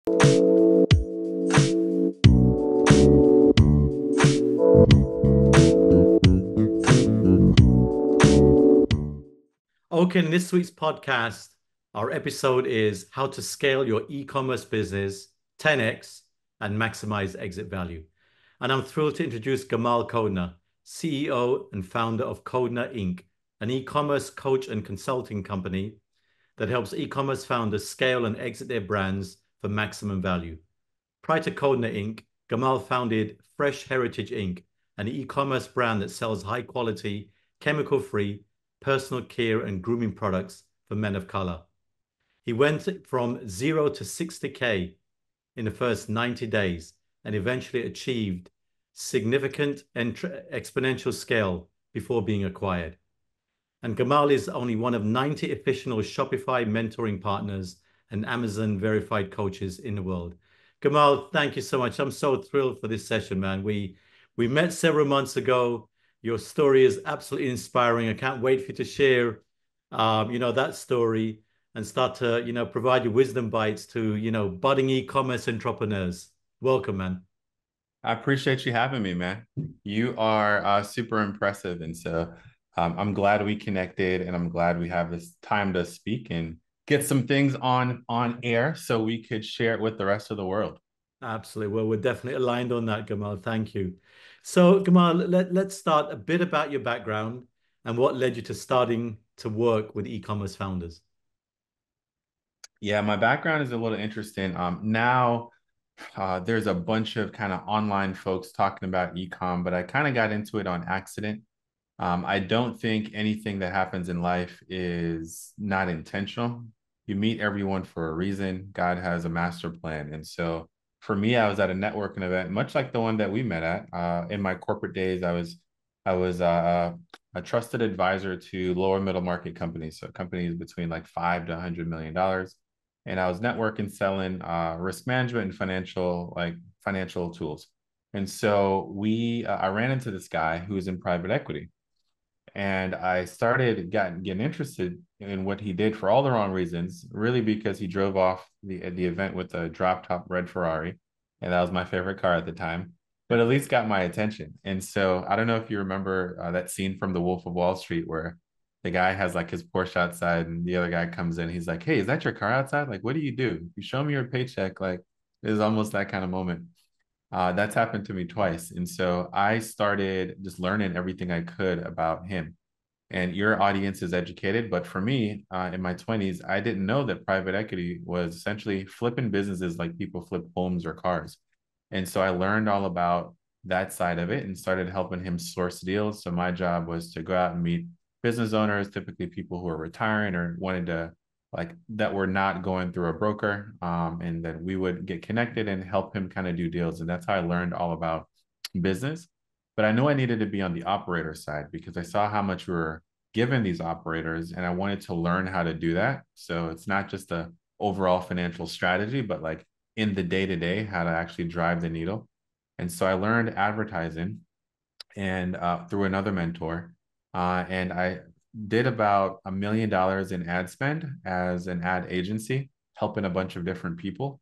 Okay, in this week's podcast, our episode is how to scale your e-commerce business 10x and maximize exit value. And I'm thrilled to introduce Gamal Codner, CEO and founder of Codner Inc, an e-commerce coach and consulting company that helps e-commerce founders scale and exit their brands for maximum value. Prior to Codner Inc, Gamal founded Fresh Heritage Inc, an e-commerce brand that sells high quality, chemical-free personal care and grooming products for men of color. He went from 0 to 60K in the first 90 days and eventually achieved significant exponential scale before being acquired. And Gamal is only one of 90 official Shopify mentoring partners and Amazon verified coaches in the world. Gamal, thank you so much. I'm so thrilled for this session, man. We met several months ago. Your story is absolutely inspiring. I can't wait for you to share, that story and start to, provide your wisdom bites to, budding e-commerce entrepreneurs. Welcome, man. I appreciate you having me, man. You are super impressive. And so I'm glad we connected and I'm glad we have this time to speak and get some things on air so we could share it with the rest of the world. Absolutely. Well, we're definitely aligned on that, Gamal. Thank you. So, Gamal, let's start a bit about your background and what led you to starting to work with e-commerce founders. Yeah, my background is a little interesting. Now there's a bunch of kind of online folks talking about e-com, but I kind of got into it on accident. I don't think anything that happens in life is not intentional. You meet everyone for a reason. God has a master plan. And so for me, I was at a networking event, much like the one that we met at. In my corporate days, I was a trusted advisor to lower middle market companies, so companies between like $5 to $100 million. And I was networking, selling risk management and financial tools. And so I ran into this guy who was in private equity, and I started getting interested in what he did for all the wrong reasons, really because he drove off the event with a drop top red Ferrari, and that was my favorite car at the time. But at least got my attention. And so I don't know if you remember that scene from The Wolf of Wall Street where the guy has like his Porsche outside, and the other guy comes in. He's like, "Hey, is that your car outside? Like, what do you do? You show me your paycheck." Like, it was almost that kind of moment. That's happened to me twice. And so I started just learning everything I could about him. And your audience is educated, but for me, in my 20s, I didn't know that private equity was essentially flipping businesses like people flip homes or cars. And so I learned all about that side of it and started helping him source deals. So my job was to go out and meet business owners, typically people who are retiring or wanted to, like, that were not going through a broker, and that we would get connected and help him kind of do deals. And that's how I learned all about business. But I knew I needed to be on the operator side because I saw how much we were given these operators, and I wanted to learn how to do that. So it's not just the overall financial strategy, but like in the day to day, how to actually drive the needle. And so I learned advertising and through another mentor, and I did about $1 million in ad spend as an ad agency, helping a bunch of different people.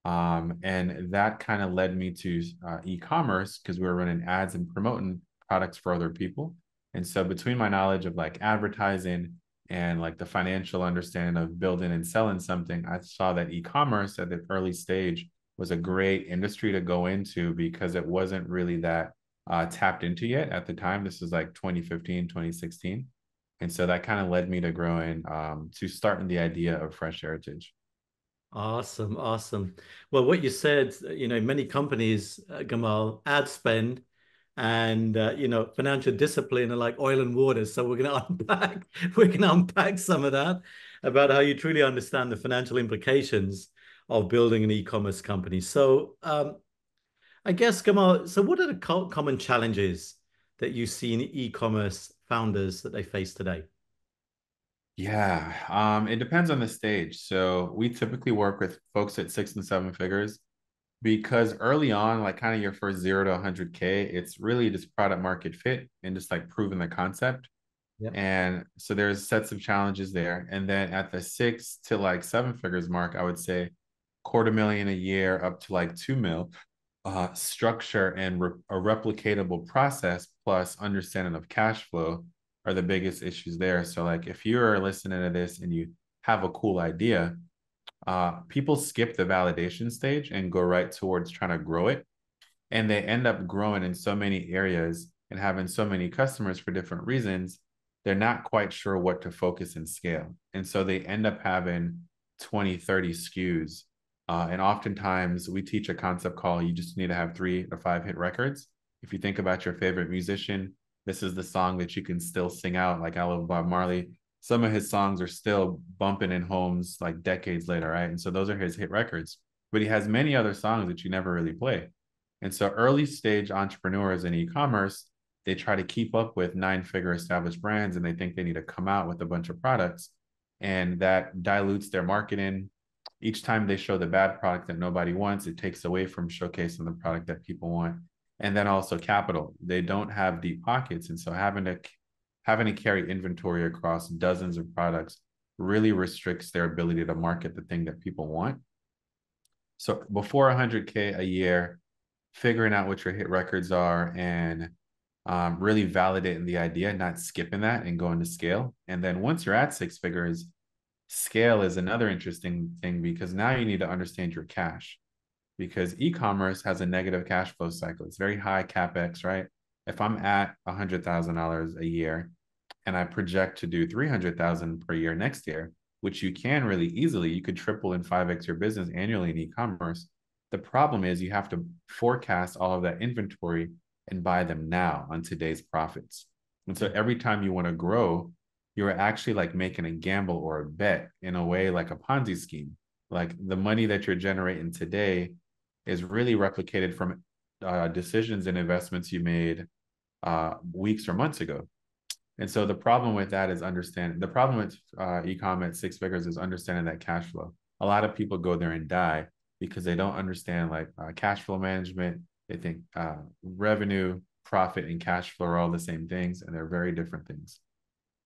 And that kind of led me to e-commerce because we were running ads and promoting products for other people. And so between my knowledge of like advertising and like the financial understanding of building and selling something, I saw that e-commerce at the early stage was a great industry to go into because it wasn't really that tapped into yet at the time. This was like 2015, 2016. And so that kind of led me to growing, to starting the idea of Fresh Heritage. Awesome, awesome. Well, what you said, many companies, Gamal, ad spend and financial discipline are like oil and water. So we're gonna unpack some of that about how you truly understand the financial implications of building an e-commerce company. So I guess, Gamal, so what are the common challenges that you see in e-commerce founders that they face today? Yeah, it depends on the stage. So we typically work with folks at 6 and 7 figures because early on, like kind of your first 0 to 100K, it's really just product market fit and just like proving the concept. Yeah. And so there's sets of challenges there. And then at the 6 to like 7 figures mark, I would say quarter million a year up to like 2 mil, structure and a replicatable process plus understanding of cash flow are the biggest issues there. So like if you're listening to this and you have a cool idea, people skip the validation stage and go right towards trying to grow it. And they end up growing in so many areas and having so many customers for different reasons, they're not quite sure what to focus and scale. And so they end up having 20, 30 SKUs. And oftentimes we teach a concept called you just need to have 3 to 5 hit records. If you think about your favorite musician, this is the song that you can still sing out. Like I love Bob Marley. Some of his songs are still bumping in homes like decades later, right? And so those are his hit records. But he has many other songs that you never really play. And so early stage entrepreneurs in e-commerce, they try to keep up with 9-figure established brands and they think they need to come out with a bunch of products. And that dilutes their marketing. Each time they show the bad product that nobody wants, it takes away from showcasing the product that people want. And then also capital. They don't have deep pockets. And so having to carry inventory across dozens of products really restricts their ability to market the thing that people want. So before 100K a year, figuring out what your hit records are and really validating the idea, not skipping that and going to scale. And then once you're at 6 figures, scale is another interesting thing because now you need to understand your cash because e-commerce has a negative cash flow cycle. It's very high capex, right? If I'm at $100,000 a year and I project to do 300,000 per year next year, which you can really easily, you could triple and 5x your business annually in e-commerce. The problem is you have to forecast all of that inventory and buy them now on today's profits. And so every time you want to grow, you're actually like making a gamble or a bet in a way like a Ponzi scheme. Like the money that you're generating today is really replicated from decisions and investments you made weeks or months ago. And so the problem with that is understanding the problem with e-com at 6 figures is understanding that cash flow. A lot of people go there and die because they don't understand like cash flow management. They think revenue, profit, and cash flow are all the same things, and they're very different things.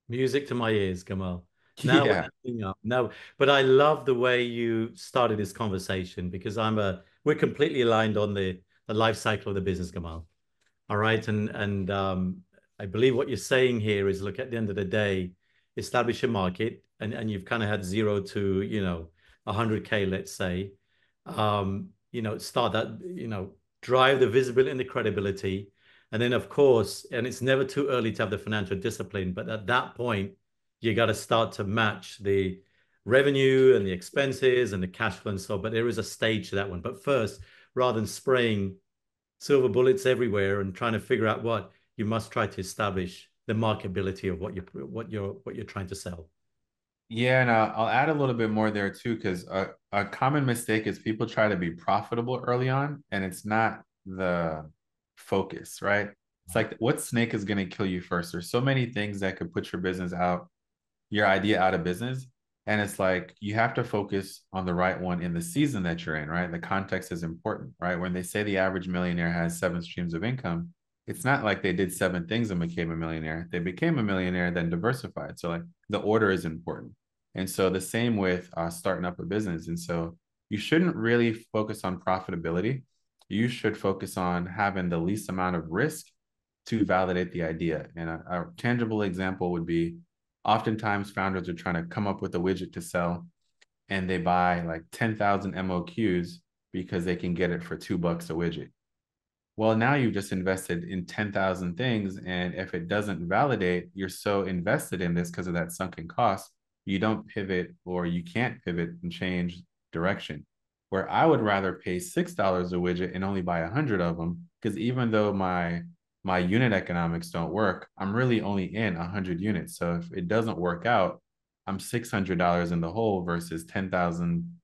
Music to my ears, Gamal. Now we're Yeah. ending up. No, but I love the way you started this conversation because we're completely aligned on the life cycle of the business, Gamal. All right. And I believe what you're saying here is look, at the end of the day, establish a market and you've kind of had 0 to, 100K, let's say. Start that, drive the visibility and the credibility. And then of course, and it's never too early to have the financial discipline, but at that point, you got to start to match the revenue and the expenses and the cash flow and so, but there is a stage to that one. But first, rather than spraying silver bullets everywhere and trying to figure out what you must try to establish the marketability of what you're trying to sell. Yeah, and I'll add a little bit more there too, because a common mistake is people try to be profitable early on, and it's not the focus, right? It's like what snake is going to kill you first? There's so many things that could put your business out, your idea out of business. And it's like you have to focus on the right one in the season that you're in, right? The context is important, right? When they say the average millionaire has 7 streams of income, it's not like they did 7 things and became a millionaire. They became a millionaire, then diversified. So, like, the order is important. And so, the same with starting up a business. And so, you shouldn't really focus on profitability. You should focus on having the least amount of risk to validate the idea. And a tangible example would be oftentimes founders are trying to come up with a widget to sell and they buy like 10,000 MOQs because they can get it for $2 a widget. Well, now you've just invested in 10,000 things. And if it doesn't validate, you're so invested in this because of that sunken cost, you don't pivot or you can't pivot and change direction. Where I would rather pay $6 a widget and only buy 100 of them, because even though my unit economics don't work, I'm really only in 100 units. So if it doesn't work out, I'm $600 in the hole versus 10,000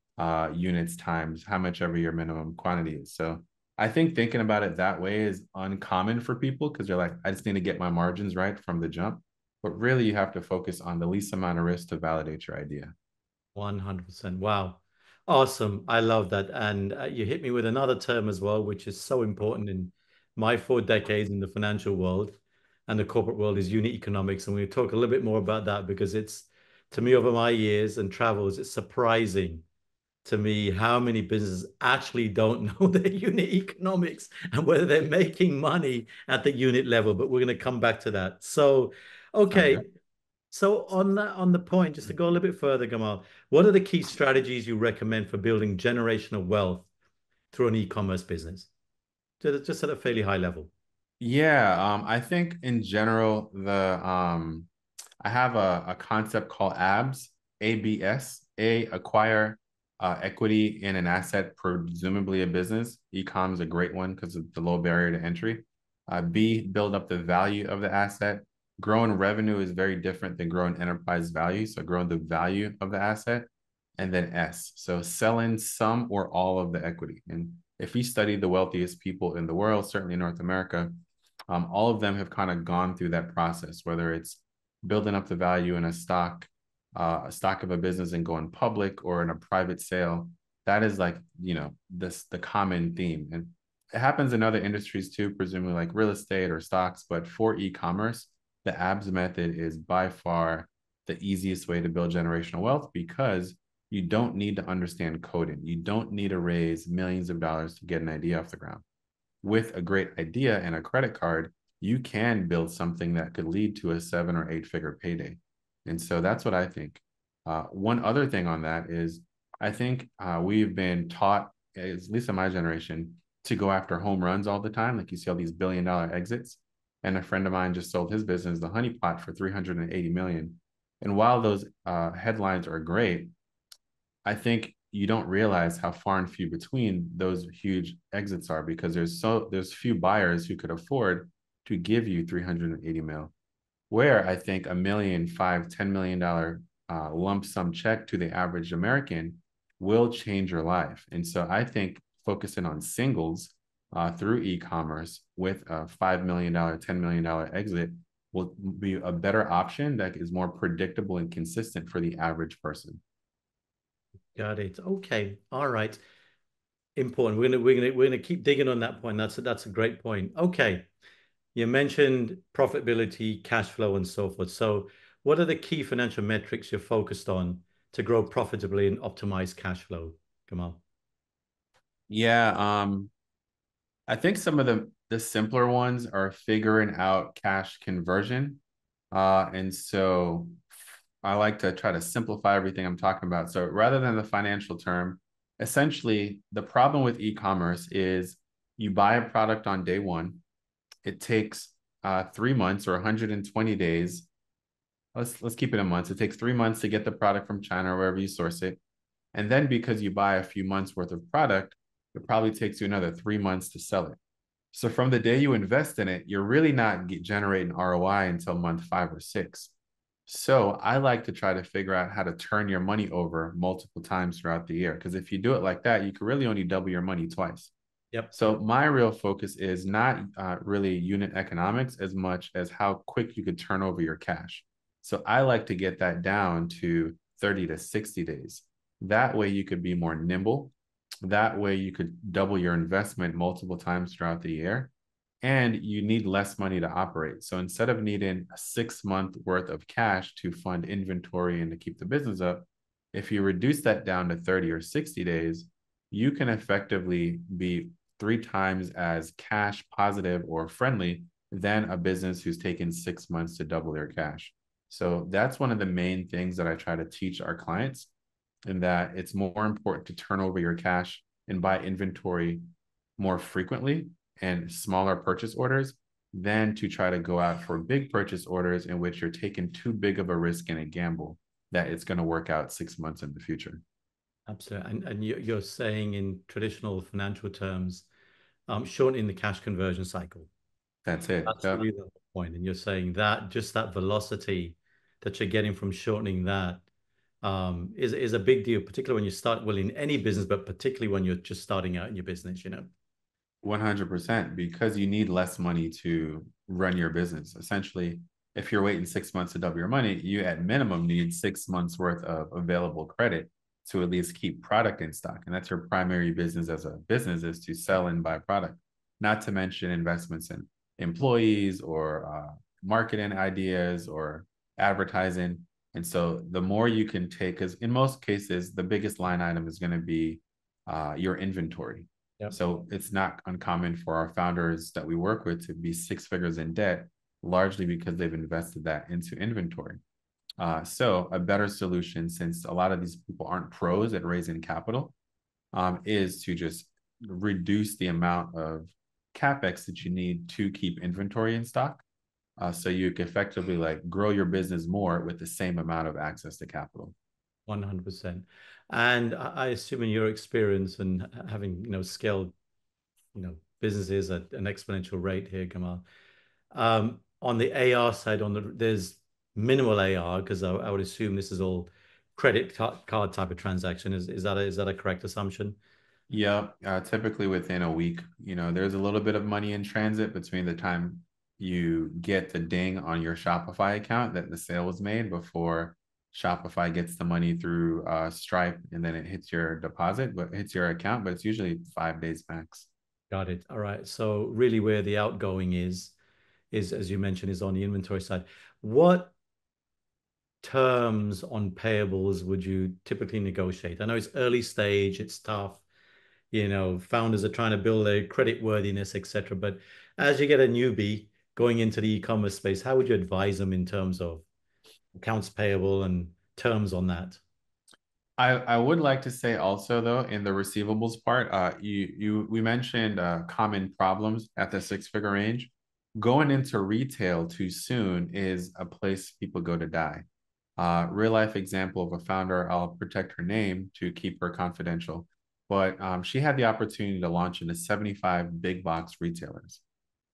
units times how much ever your minimum quantity is. So I think thinking about it that way is uncommon for people because they're like, I just need to get my margins right from the jump. But really, you have to focus on the least amount of risk to validate your idea. 100%. Wow. Awesome. I love that. And you hit me with another term as well, which is so important in my 4 decades in the financial world and the corporate world is unit economics. And we'll talk a little bit more about that because it's, to me, over my years and travels, it's surprising to me how many businesses actually don't know their unit economics and whether they're making money at the unit level. But we're going to come back to that. So, Sounds okay. good. So on the point, just to go a little bit further, Gamal, what are the key strategies you recommend for building generational wealth through an e-commerce business? Just at a fairly high level. Yeah, I think in general, I have a concept called ABS, ABS, A, acquire equity in an asset, presumably a business. E-com is a great one because of the low barrier to entry. B, build up the value of the asset. Growing revenue is very different than growing enterprise value. So growing the value of the asset. And then S, so selling some or all of the equity. And if you study the wealthiest people in the world, certainly in North America, all of them have kind of gone through that process, whether it's building up the value in a stock of a business and going public or in a private sale. That is like, the common theme. And it happens in other industries too, presumably like real estate or stocks. But for e-commerce, the ABS method is by far the easiest way to build generational wealth because you don't need to understand coding. You don't need to raise millions of dollars to get an idea off the ground. With a great idea and a credit card, you can build something that could lead to a 7 or 8 figure payday. And so that's what I think. One other thing on that is I think we've been taught, at least in my generation, to go after home runs all the time. Like you see all these $1 billion exits. And a friend of mine just sold his business, the Honey Pot, for 380 million. And while those headlines are great, I think you don't realize how far and few between those huge exits are because there's few buyers who could afford to give you 380 mil. Where I think a million, $5, $10 million lump sum check to the average American will change your life. And so I think focusing on singles through e-commerce with a $5 million, $10 million exit will be a better option that is more predictable and consistent for the average person. Got it. Okay. All right. Important. We're gonna keep digging on that point. That's a great point. Okay. You mentioned profitability, cash flow, and so forth. So, what are the key financial metrics you're focused on to grow profitably and optimize cash flow? Kamal. Yeah, I think some of the simpler ones are figuring out cash conversion. And so I like to try to simplify everything I'm talking about. So rather than the financial term, essentially the problem with e-commerce is you buy a product on day one. It takes 3 months or 120 days. Let's keep it in months. It takes 3 months to get the product from China or wherever you source it. And then because you buy a few months worth of product, it probably takes you another 3 months to sell it. So from the day you invest in it, you're really not generating ROI until month 5 or 6. So I like to try to figure out how to turn your money over multiple times throughout the year. Because if you do it like that, you can really only double your money twice. Yep. So my real focus is not really unit economics as much as how quick you could turn over your cash. So I like to get that down to 30 to 60 days. That way you could be more nimble. That way you could double your investment multiple times throughout the year. And you need less money to operate. So instead of needing a 6 month worth of cash to fund inventory and to keep the business up, if you reduce that down to 30 or 60 days, you can effectively be 3 times as cash positive or friendly than a business who's taken 6 months to double their cash. So that's one of the main things that I try to teach our clients, in that it's more important to turn over your cash and buy inventory more frequently and smaller purchase orders than to try to go out for big purchase orders in which you're taking too big of a risk and a gamble that it's going to work out 6 months in the future. Absolutely. And you're saying in traditional financial terms, shortening the cash conversion cycle. That's it. That's really the whole point. And you're saying that just that velocity that you're getting from shortening that is a big deal, particularly when you start, well, in any business, but particularly when you're just starting out in your business, 100%, because you need less money to run your business. Essentially, if you're waiting 6 months to double your money, you at minimum need 6 months worth of available credit to at least keep product in stock. And that's your primary business as a business, is to sell and buy product, not to mention investments in employees or marketing ideas or advertising. And so the more you can take, because in most cases, the biggest line item is going to be your inventory. Yep. So it's not uncommon for our founders that we work with to be six figures in debt, largely because they've invested that into inventory. So a better solution, since a lot of these people aren't pros at raising capital, is to just reduce the amount of capex that you need to keep inventory in stock. So you can effectively like grow your business more with the same amount of access to capital. 100%. And I assume in your experience and having, scaled, businesses at an exponential rate here, Gamal, on the AR side, there's minimal AR because I would assume this is all credit card type of transaction. Is that a correct assumption? Yeah, typically within a week, there's a little bit of money in transit between the time you get the ding on your Shopify account that the sale was made before Shopify gets the money through Stripe, and then it hits your deposit, but hits your account, but it's usually 5 days max. Got it. All right. So really where the outgoing is, as you mentioned, is on the inventory side. What terms on payables would you typically negotiate? I know it's early stage, it's tough. Founders are trying to build their credit worthiness, etc. But as you get a newbie going into the e-commerce space, how would you advise them in terms of accounts payable and terms on that? I would like to say also though in the receivables part, we mentioned common problems at the six-figure range. Going into retail too soon is a place people go to die. Real life example of a founder, I'll protect her name to keep her confidential, but she had the opportunity to launch into 75 big box retailers.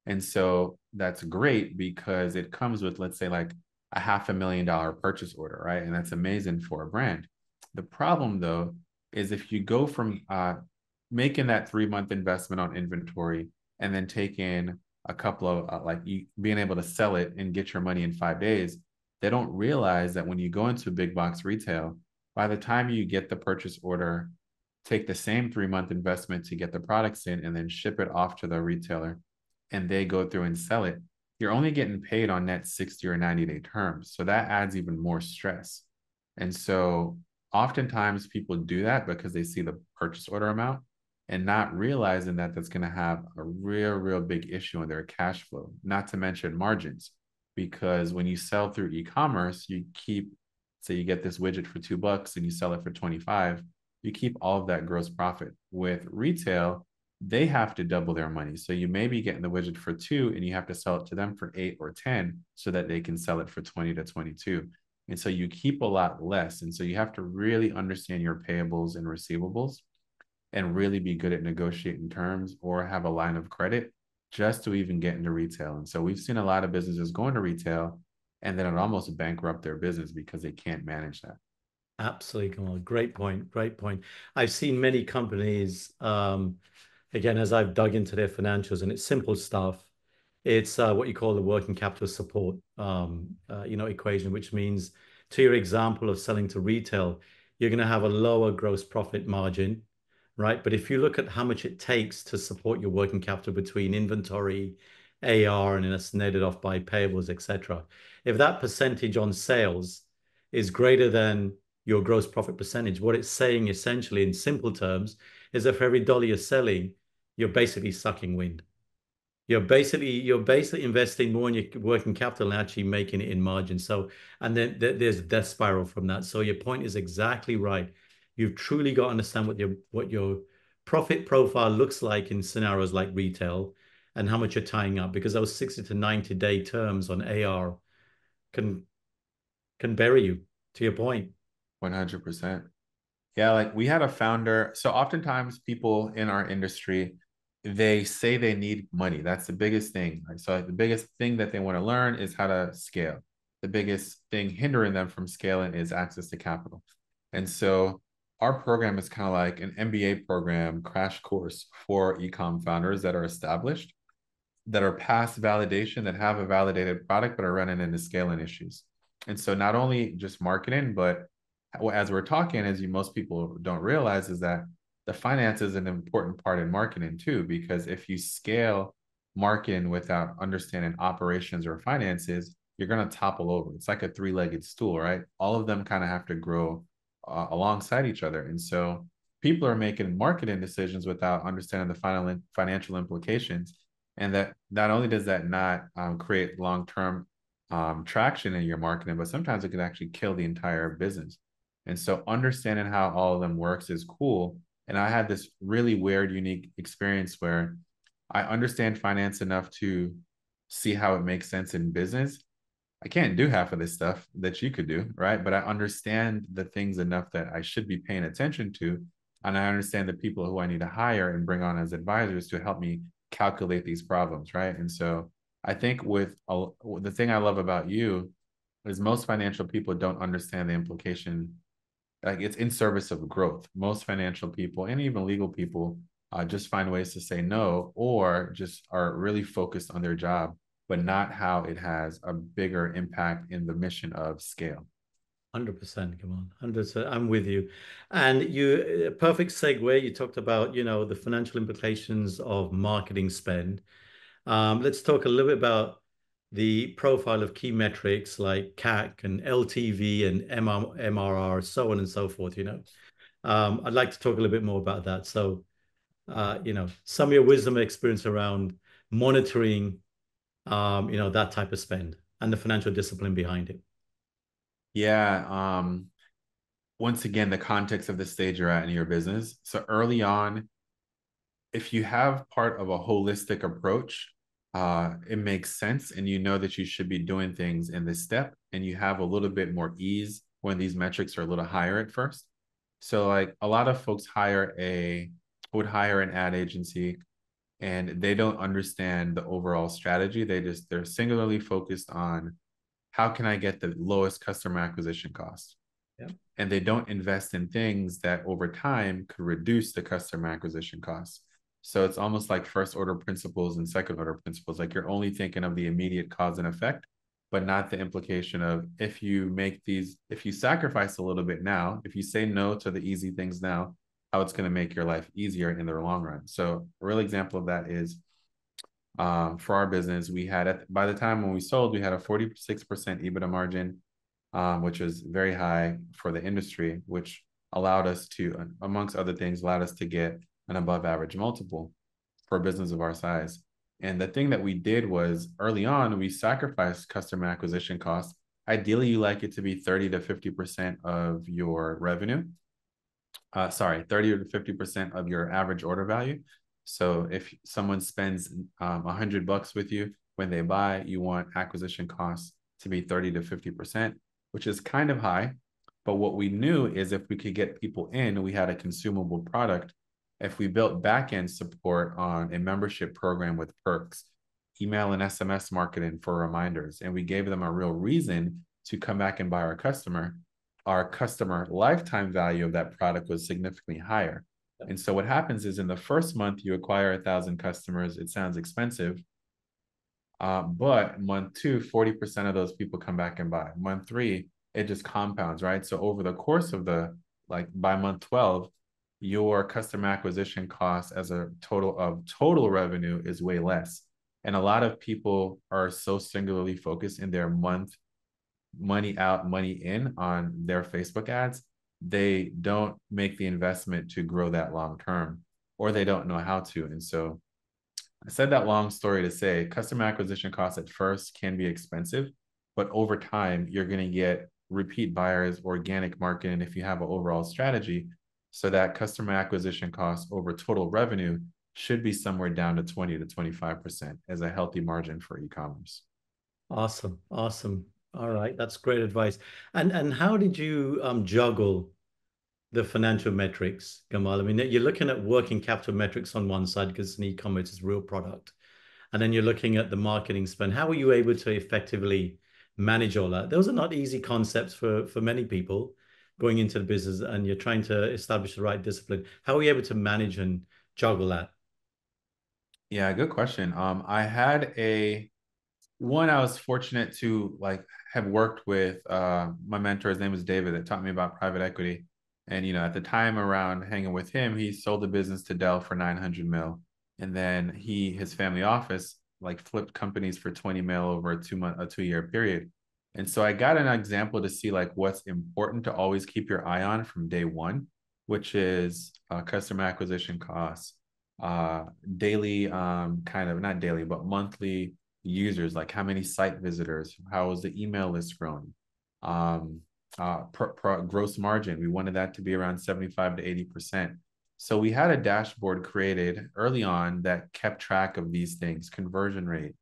And so that's great because it comes with, let's say, like a $500,000 purchase order, right? And that's amazing for a brand. The problem, though, is if you go from making that 3 month investment on inventory and then taking a couple of being able to sell it and get your money in 5 days, they don't realize that when you go into big box retail, by the time you get the purchase order, take the same 3 month investment to get the products in and then ship it off to the retailer and they go through and sell it, you're only getting paid on net 60 or 90-day terms. So that adds even more stress. And so oftentimes people do that because they see the purchase order amount and not realizing that that's going to have a real big issue in their cash flow, not to mention margins. Because when you sell through e-commerce, say you get this widget for $2 and you sell it for 25, you keep all of that gross profit. With retail, they have to double their money. So you may be getting the widget for 2 and you have to sell it to them for 8 or 10 so that they can sell it for 20 to 22. And so you keep a lot less. And so you have to really understand your payables and receivables and really be good at negotiating terms or have a line of credit just to even get into retail. And so we've seen a lot of businesses go into retail and then it almost bankrupt their business because they can't manage that. Absolutely, Kamal. Great point. Great point. I've seen many companies, again, as I've dug into their financials, and it's simple stuff. It's what you call the working capital support, equation, which means to your example of selling to retail, you're going to have a lower gross profit margin, right? But if you look at how much it takes to support your working capital between inventory, AR, and then it's netted off by payables, etc. If that percentage on sales is greater than your gross profit percentage, what it's saying essentially in simple terms is that for every dollar you're selling, you're basically sucking wind. You're basically investing more in your working capital and actually making it in margin. So, and then there's a death spiral from that. So your point is exactly right. You've truly got to understand what your profit profile looks like in scenarios like retail and how much you're tying up, because those 60 to 90-day terms on AR can can bury you, to your point. 100%. Yeah, like we had a founder. So oftentimes people in our industry, they say they need money. That's the biggest thing. Right? So like, the biggest thing that they want to learn is how to scale. The biggest thing hindering them from scaling is access to capital. And so our program is kind of like an MBA program crash course for e-com founders that are established, that are past validation, that have a validated product, but are running into scaling issues. And so not only just marketing, but as we're talking, as most people don't realize, is that the finance is an important part in marketing too, because if you scale marketing without understanding operations or finances, you're going to topple over. It's like a three-legged stool, right? All of them kind of have to grow alongside each other. And so people are making marketing decisions without understanding the final financial implications. And that not only does that not create long-term traction in your marketing, but sometimes it can actually kill the entire business. And so understanding how all of them works is cool. And I had this really weird, unique experience where I understand finance enough to see how it makes sense in business. I can't do half of this stuff that you could do, right? But I understand the things enough that I should be paying attention to. And I understand the people who I need to hire and bring on as advisors to help me calculate these problems, right? And so I think the thing I love about you is most financial people don't understand the implication. Like it's in service of growth. Most financial people and even legal people just find ways to say no, or just are really focused on their job, but not how it has a bigger impact in the mission of scale. 100%, come on, 100%. I'm with you. And you, perfect segue. You talked about, the financial implications of marketing spend. Let's talk a little bit about the profile of key metrics like CAC and LTV and MRR, so on and so forth, I'd like to talk a little bit more about that. So, some of your wisdom and experience around monitoring, that type of spend and the financial discipline behind it. Yeah. Once again, the context of the stage you're at in your business. So early on, if you have part of a holistic approach, it makes sense, and you know that you should be doing things in this step, and you have a little bit more ease when these metrics are a little higher at first. So, like a lot of folks would hire an ad agency, and they don't understand the overall strategy. They're singularly focused on how can I get the lowest customer acquisition cost, Yeah. and they don't invest in things that over time could reduce the customer acquisition costs. So it's almost like first order principles and second order principles. Like you're only thinking of the immediate cause and effect, but not the implication of if you sacrifice a little bit now, if you say no to the easy things now, how it's going to make your life easier in the long run. So a real example of that is for our business, by the time when we sold, we had a 46% EBITDA margin, which was very high for the industry, which allowed us to, amongst other things, allowed us to get an above average multiple for a business of our size. And the thing that we did was early on, we sacrificed customer acquisition costs. Ideally, you like it to be 30 to 50% of your revenue. 30 to 50% of your average order value. So if someone spends $100 with you when they buy, you want acquisition costs to be 30 to 50%, which is kind of high. But what we knew is if we could get people in, we had a consumable product. If we built back-end support on a membership program with perks, email and SMS marketing for reminders, and we gave them a real reason to come back and buy our customer lifetime value of that product was significantly higher. And so what happens is in the first month, you acquire 1,000 customers. It sounds expensive. But month two, 40% of those people come back and buy. Month three, it just compounds, right? So over the course of by month 12, your customer acquisition cost as a total revenue is way less. And a lot of people are so singularly focused in their money out, money in on their Facebook ads, they don't make the investment to grow that long term, or they don't know how to. And so I said that long story to say customer acquisition costs at first can be expensive, but over time, you're going to get repeat buyers, organic marketing if you have an overall strategy. So that customer acquisition cost over total revenue should be somewhere down to 20 to 25% as a healthy margin for e-commerce. Awesome. Awesome. All right. That's great advice. And how did you juggle the financial metrics, Gamal? I mean, you're looking at working capital metrics on one side because an e-commerce is real product. And then you're looking at the marketing spend. How were you able to effectively manage all that? Those are not easy concepts for many people going into the business, and you're trying to establish the right discipline. How are you able to manage and juggle that? Yeah, good question. I was fortunate to have worked with my mentor. His name is David, that taught me about private equity. And at the time around hanging with him, he sold the business to Dell for 900 mil. And then his family office like flipped companies for 20 mil over a 2 year period. And so I got an example to see like what's important to always keep your eye on from day one, which is customer acquisition costs, uh, daily, kind of not daily, but monthly users, like how many site visitors, how is the email list growing, um, gross margin. We wanted that to be around 75 to 80%. So we had a dashboard created early on that kept track of these things: conversion rate,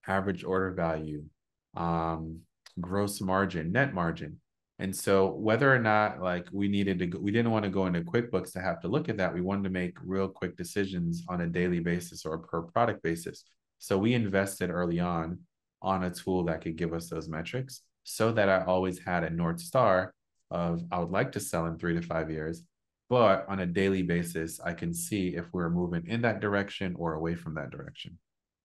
average order value, um, gross margin, net margin. And so whether or not like we needed to go, we didn't want to go into QuickBooks to have to look at that. We wanted to make real quick decisions on a daily basis or per product basis. So we invested early on a tool that could give us those metrics so that I always had a North Star of I would like to sell in 3 to 5 years, but on a daily basis, I can see if we're moving in that direction or away from that direction.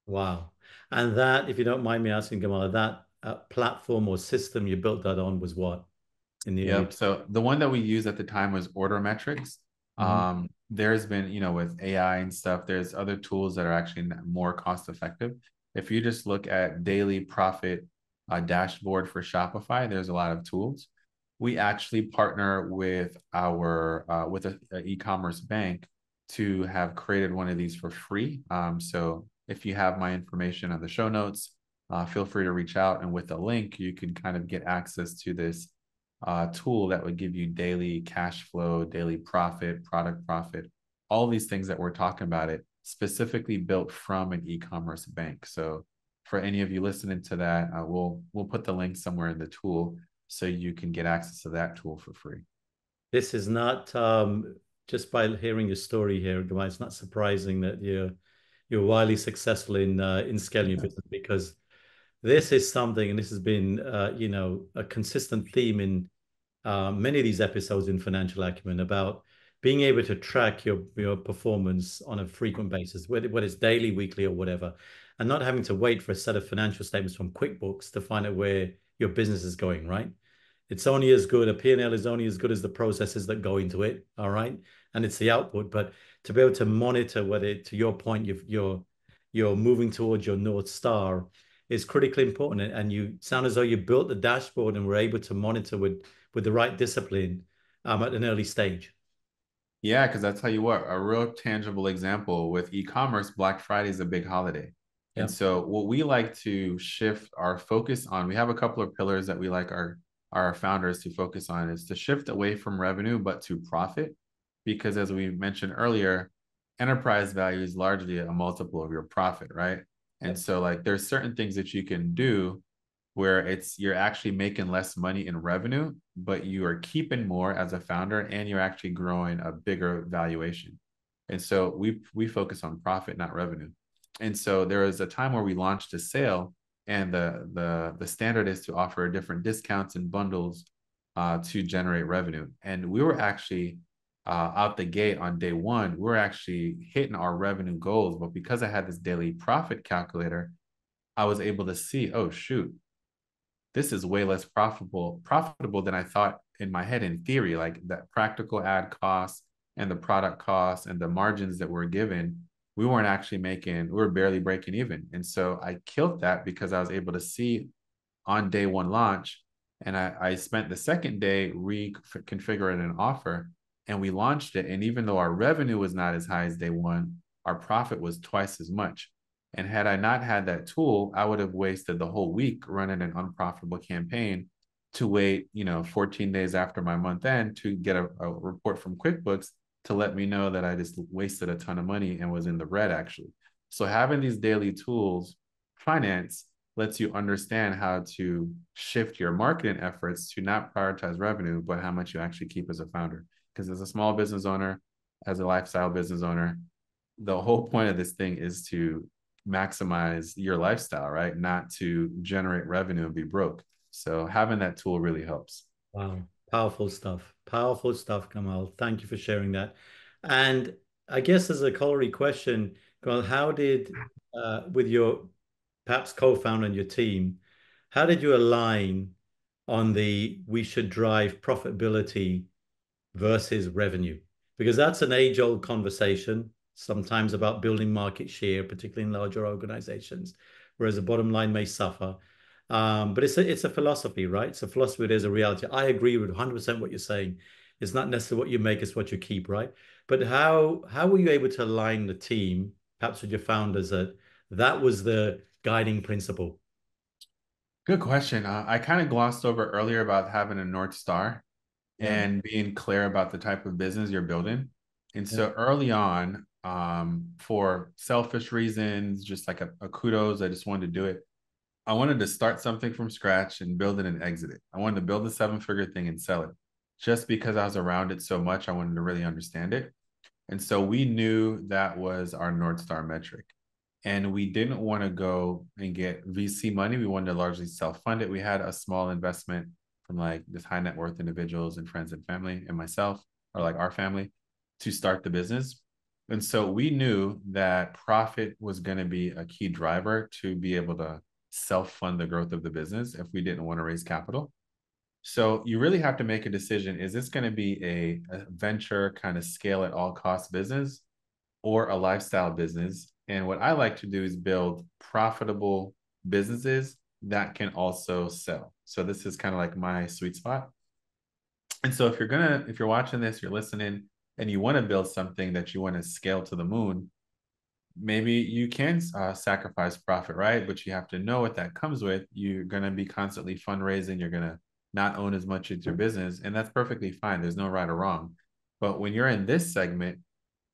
Wow. And that, if you don't mind me asking, Gamal, that platform or system you built that on was what in the early? Yep. So the one that we used at the time was Order Metrics. Mhm. There's been, with AI and stuff, there's other tools that are actually more cost effective. If you just look at daily profit dashboard for Shopify, there's a lot of tools. We actually partner with our with a e-commerce bank to have created one of these for free. So if you have my information on the show notes, feel free to reach out, and with a link, you can kind of get access to this tool that would give you daily cash flow, daily profit, product profit, all these things that we're talking about, it specifically built from an e-commerce bank. So for any of you listening to that, we'll put the link somewhere in the tool so you can get access to that tool for free. This is not just by hearing your story here, Gamal, it's not surprising that you're wildly successful in scaling your business because this is something, and this has been a consistent theme in many of these episodes in Financial Acumen about being able to track your performance on a frequent basis, whether it's daily, weekly, or whatever, and not having to wait for a set of financial statements from QuickBooks to find out where your business is going, right? It's only as good, a P&L is only as good as the processes that go into it, all right? And it's the output. But to be able to monitor whether, to your point, you're moving towards your North Star is critically important. And you sound as though you built the dashboard and were able to monitor with the right discipline at an early stage. Yeah, because I'll tell you what, a real tangible example with e-commerce, Black Friday is a big holiday. And Yeah. so what we like to shift our focus on, we have a couple of pillars that we like our founders to focus on, is to shift away from revenue, but to profit. Because as we mentioned earlier, enterprise value is largely a multiple of your profit, right? And Yep. so like there's certain things that you can do where you're actually making less money in revenue, but you are keeping more as a founder and you're actually growing a bigger valuation. And so we focus on profit, not revenue. And so there was a time where we launched a sale, and the standard is to offer different discounts and bundles to generate revenue. And we were actually out the gate on day one, we were actually hitting our revenue goals. But because I had this daily profit calculator, I was able to see, oh shoot, this is way less profitable than I thought in my head in theory. Like that practical ad costs and the product costs and the margins that we're given, we weren't actually making, we were barely breaking even. And so I killed that because I was able to see on day one launch. And I spent the second day reconfiguring an offer, and we launched it. And even though our revenue was not as high as day one, our profit was twice as much. And had I not had that tool, I would have wasted the whole week running an unprofitable campaign to wait, 14 days after my month end to get a report from QuickBooks to let me know that I just wasted a ton of money and was in the red actually. So having these daily tools, finance, lets you understand how to shift your marketing efforts to not prioritize revenue, but how much you actually keep as a founder. Because as a small business owner, as a lifestyle business owner, the whole point of this thing is to maximize your lifestyle, right? Not to generate revenue and be broke. So having that tool really helps. Wow. Powerful stuff. Powerful stuff, Kamal. Thank you for sharing that. And I guess as a corollary question, Kamal, how did, with your perhaps co-founder and your team, how did you align on the we should drive profitability versus revenue? Because that's an age-old conversation. sometimes about building market share, particularly in larger organizations, whereas the bottom line may suffer. But it's a philosophy, right? It's a philosophy. There's a reality. I agree with 100% what you're saying. It's not necessarily what you make, it's what you keep, right? But how were you able to align the team, perhaps with your founders, that that was the guiding principle? Good question. I kind of glossed over earlier about having a North Star Yeah. and being clear about the type of business you're building. And Yeah. so early on, for selfish reasons, just like a kudos, I just wanted to do it. I wanted to start something from scratch and build it and exit it. I wanted to build a seven-figure thing and sell it. Just because I was around it so much, I wanted to really understand it. And so we knew that was our North Star metric. And we didn't want to go and get VC money. We wanted to largely self-fund it. We had a small investment from like this high net worth individuals and friends and family and myself, or like our family, to start the business. And so we knew that profit was going to be a key driver to be able to self-fund the growth of the business if we didn't want to raise capital. So you really have to make a decision. Is this going to be a venture kind of scale at all cost business or a lifestyle business? And what I like to do is build profitable businesses that can also sell. So this is kind of like my sweet spot. And so if you're watching this, you're listening, and you want to build something that you want to scale to the moon, maybe you can sacrifice profit, right? But you have to know what that comes with. You're going to be constantly fundraising. You're going to not own as much as your business, and that's perfectly fine. There's no right or wrong. But when you're in this segment,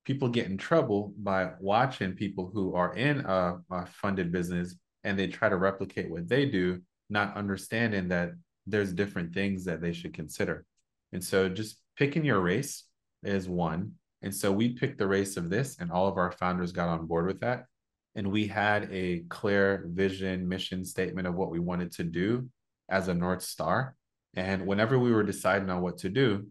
people get in trouble by watching people who are in a funded business and they try to replicate what they do, not understanding that there's different things that they should consider. And so just picking your race is one. And so we picked the race of this, and all of our founders got on board with that. And we had a clear vision, mission statement of what we wanted to do as a North Star. And whenever we were deciding on what to do,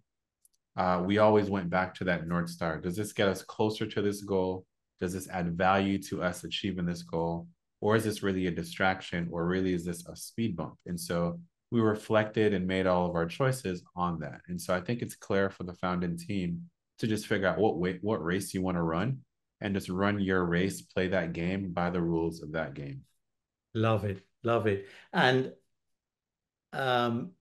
we always went back to that North Star. Does this get us closer to this goal? Does this add value to us achieving this goal? Or is this really a distraction? Or really is this a speed bump? And so we reflected and made all of our choices on that. And so I think it's clear for the founding team to just figure out what race you want to run and just run your race, play that game by the rules of that game. Love it. Love it. And um,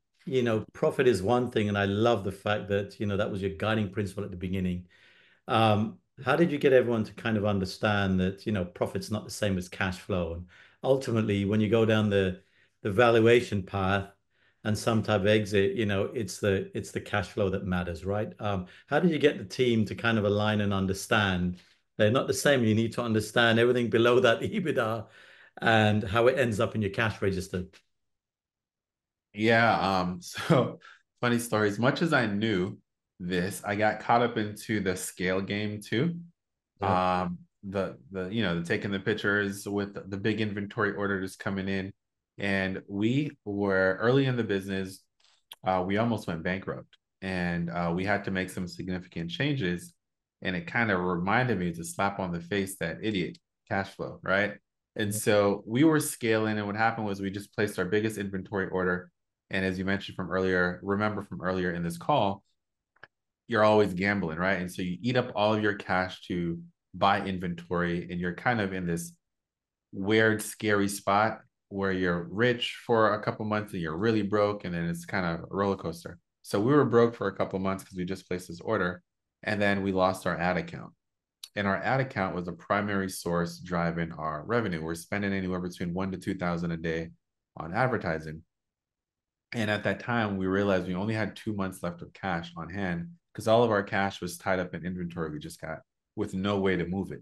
profit is one thing, and I love the fact that, that was your guiding principle at the beginning. How did you get everyone to kind of understand that, profit's not the same as cash flow? And ultimately, when you go down the valuation path and some type of exit, it's the cash flow that matters, right? How did you get the team to kind of align and understand they're not the same? You need to understand everything below that EBITDA and how it ends up in your cash register. Yeah. So funny story. As much as I knew this, I got caught up into the scale game too. Yeah. The taking the pictures with the big inventory orders coming in. And we were early in the business, we almost went bankrupt. And we had to make some significant changes. And it kind of reminded me to slap on the face that idiot cash flow, right? And so we were scaling, and what happened was we just placed our biggest inventory order. And as you mentioned from earlier, remember from earlier in this call, you're always gambling, right? And so you eat up all of your cash to buy inventory, and you're kind of in this weird, scary spot where you're rich for a couple months and you're really broke, and then it's kind of a roller coaster. So we were broke for a couple months because we just placed this order, and then we lost our ad account. And our ad account was a primary source driving our revenue. We're spending anywhere between 1 to 2 thousand a day on advertising. And at that time, we realized we only had 2 months left of cash on hand because all of our cash was tied up in inventory we just got with no way to move it.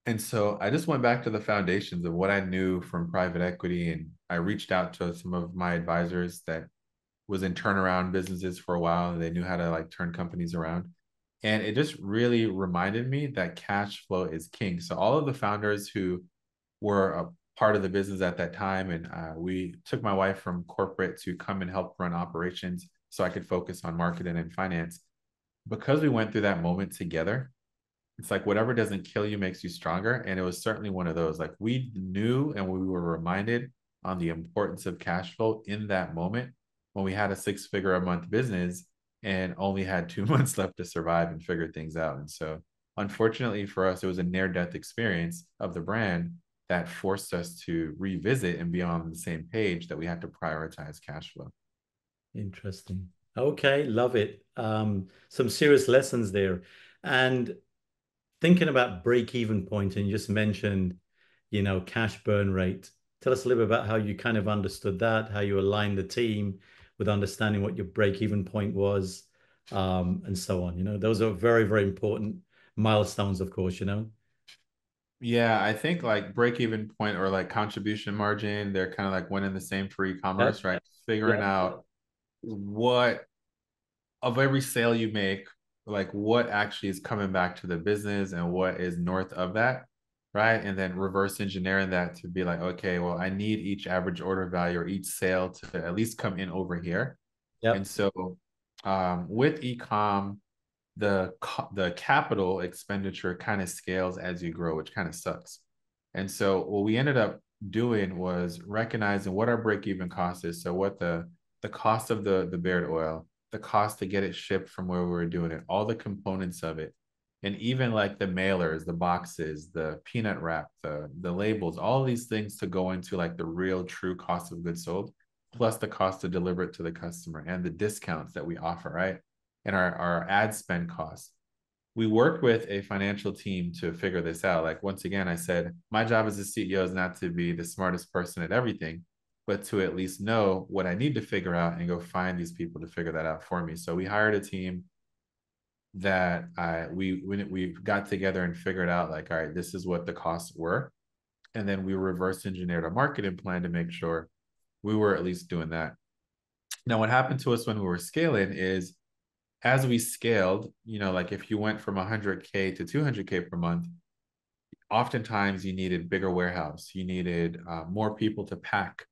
And so I just went back to the foundations of what I knew from private equity. And I reached out to some of my advisors that was in turnaround businesses for a while. And they knew how to like turn companies around. And it just really reminded me that cash flow is king. So all of the founders who were a part of the business at that time, and we took my wife from corporate to come and help run operations so I could focus on marketing and finance. Because we went through that moment together, it's like whatever doesn't kill you makes you stronger. And it was certainly one of those. Like we knew and we were reminded on the importance of cash flow in that moment when we had a 6-figure a month business and only had 2 months left to survive and figure things out. And so unfortunately for us, it was a near-death experience of the brand that forced us to revisit and be on the same page that we had to prioritize cash flow. Interesting. Okay, love it. Some serious lessons there. And thinking about break-even point, and you just mentioned, cash burn rate. Tell us a little bit about how you kind of understood that, how you aligned the team with understanding what your break-even point was, and so on. Those are very, very important milestones, of course. Yeah, I think like break even point or like contribution margin, they're kind of like one and the same for Yeah, e-commerce, right? Figuring yeah, out what of every sale you make, like what actually is coming back to the business and what is north of that, right? And then reverse engineering that to be like, okay, well, I need each average order value or each sale to at least come in over here. yeah. And so with e-com, the capital expenditure kind of scales as you grow, which kind of sucks. And so what we ended up doing was recognizing what our break-even cost is. So what the cost of the beard oil, the cost to get it shipped from where we were doing it, all the components of it, and even like the mailers, the boxes, the peanut wrap, the labels, all these things to go into like the real true cost of goods sold, plus the cost to deliver it to the customer and the discounts that we offer, right? And our ad spend costs. We worked with a financial team to figure this out. Like once again, I said, my job as a CEO is not to be the smartest person at everything, but to at least know what I need to figure out and go find these people to figure that out for me. So we hired a team that we got together and figured out like, all right, this is what the costs were. And then we reverse engineered a marketing plan to make sure we were at least doing that. Now, what happened to us when we were scaling is as we scaled, like if you went from 100K to 200K per month, oftentimes you needed bigger warehouse. You needed more people to pack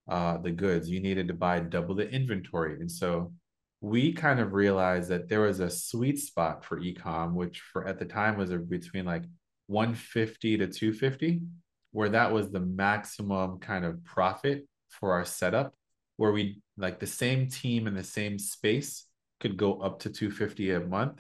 the goods. You needed to buy double the inventory. And so we kind of realized that there was a sweet spot for e-com, which for at the time was between like 150 to 250, where that was the maximum kind of profit for our setup, where we like the same team in the same space could go up to 250 a month.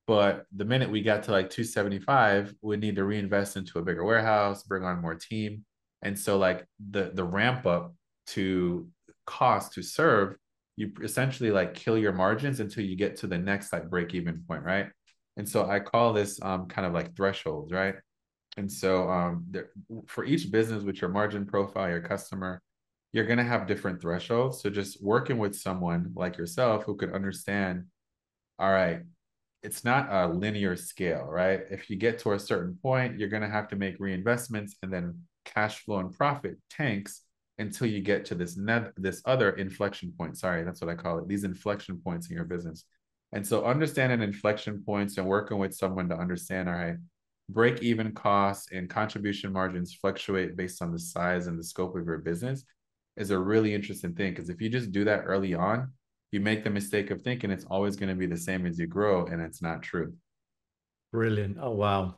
But the minute we got to like 275, we need to reinvest into a bigger warehouse, bring on more team. And so like the ramp up to cost to serve, you essentially like kill your margins until you get to the next like break even point, right? And so I call this kind of like thresholds, right? And so for each business with your margin profile, your customer, you're going to have different thresholds. So just working with someone like yourself who could understand, all right, it's not a linear scale, right? If you get to a certain point, you're going to have to make reinvestments and then cash flow and profit tanks until you get to this other inflection point. Sorry, that's what I call it. These inflection points in your business. And so understanding inflection points and working with someone to understand, all right, break even costs and contribution margins fluctuate based on the size and the scope of your business is a really interesting thing. Because if you just do that early on, you make the mistake of thinking it's always going to be the same as you grow, and it's not true. Brilliant. Oh, wow.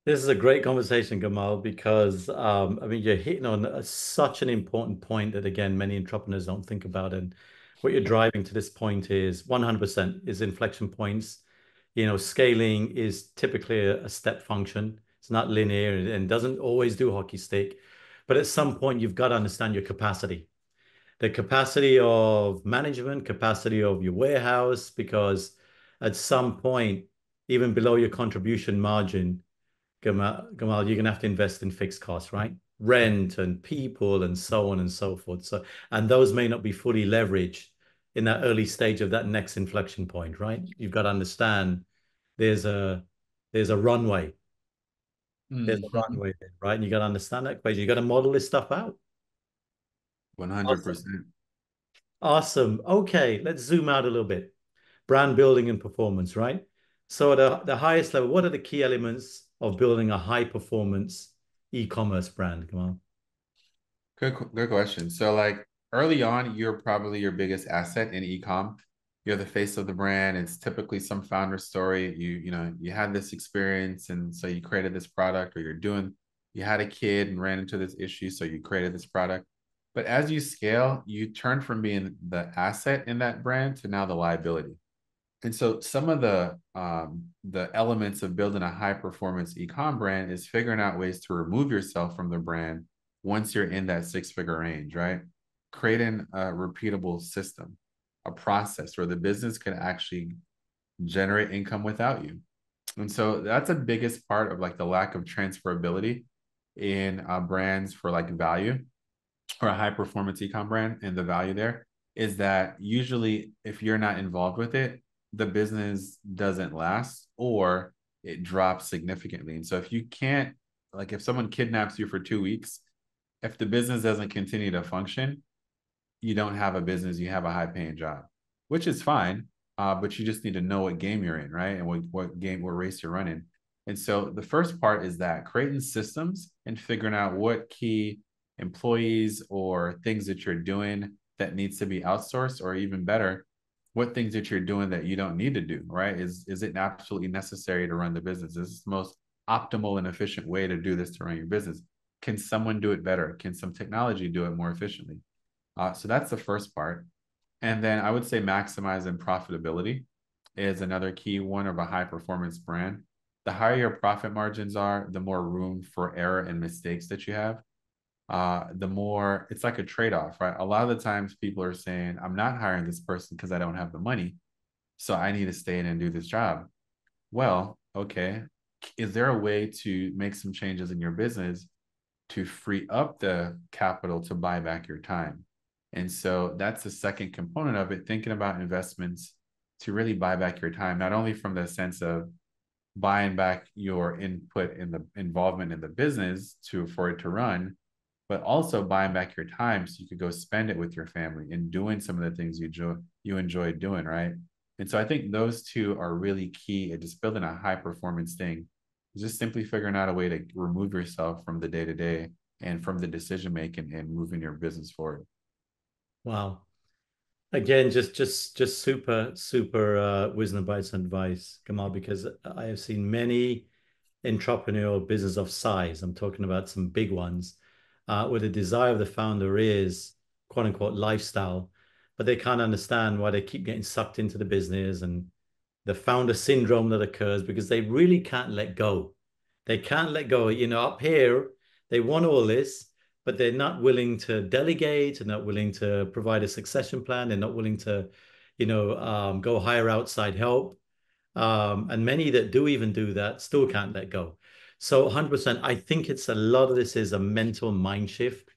This is a great conversation, Gamal, because I mean, you're hitting on such an important point that, again, many entrepreneurs don't think about. And what you're driving to this point is 100% is inflection points. Scaling is typically a step function. It's not linear and doesn't always do hockey stick. But at some point, you've got to understand your capacity, the capacity of management, capacity of your warehouse, because at some point, even below your contribution margin, Gamal, you're gonna have to invest in fixed costs, right? Rent and people and so on and so forth. So, and those may not be fully leveraged in that early stage of that next inflection point, right? You've got to understand there's a there's a runway. There's a Mm-hmm. runway there, right? And you got to understand that equation. You got to model this stuff out. Awesome. 100%. Awesome. Okay, let's zoom out a little bit. Brand building and performance, right? So at the highest level, what are the key elements of building a high performance e-commerce brand? Come on. Good question. So, like early on, you're probably your biggest asset in e-com. You're the face of the brand. It's typically some founder story. You had this experience, and so you created this product, or you had a kid and ran into this issue, so you created this product. But as you scale, you turn from being the asset in that brand to now the liability. And so some of the elements of building a high performance e-com brand is figuring out ways to remove yourself from the brand once you're in that six-figure range, right? Creating a repeatable system, a process where the business can actually generate income without you. And so that's the biggest part of like the lack of transferability in brands for like value or a high performance ecom brand, and the value there is that usually if you're not involved with it, the business doesn't last or it drops significantly. And so if you can't, like if someone kidnaps you for 2 weeks, if the business doesn't continue to function, you don't have a business, you have a high paying job, which is fine. But you just need to know what game you're in, right? And what race you're running. And so the first part is that creating systems and figuring out what key employees or things that you're doing that needs to be outsourced, or even better, what things that you're doing that you don't need to do, right? Is it absolutely necessary to run the business? Is this the most optimal and efficient way to do this to run your business? Can someone do it better? Can some technology do it more efficiently? So that's the first part. And then I would say maximizing profitability is another key one of a high performance brand. The higher your profit margins are, the more room for error and mistakes that you have. The more it's like a trade off, right? A lot of the times people are saying, I'm not hiring this person because I don't have the money. So I need to stay in and do this job. Well, okay. Is there a way to make some changes in your business to free up the capital to buy back your time? And so that's the second component of it, thinking about investments to really buy back your time, not only from the sense of buying back your input in the involvement in the business to for it to run, but also buying back your time so you could go spend it with your family and doing some of the things you enjoy doing, right? And so I think those two are really key at just building a high performance thing. Just simply figuring out a way to remove yourself from the day to day and from the decision making and moving your business forward. Wow. Again, just super wisdom bites and advice, Gamal, because I have seen many entrepreneurial business of size. I'm talking about some big ones, where the desire of the founder is quote unquote lifestyle, but they can't understand why they keep getting sucked into the business and the founder syndrome that occurs because they really can't let go. They can't let go. Up here, they want all this, but they're not willing to delegate, they're not willing to provide a succession plan, they're not willing to, go hire outside help. And many that do even do that still can't let go. So 100%, I think it's a lot of this is a mental mind shift,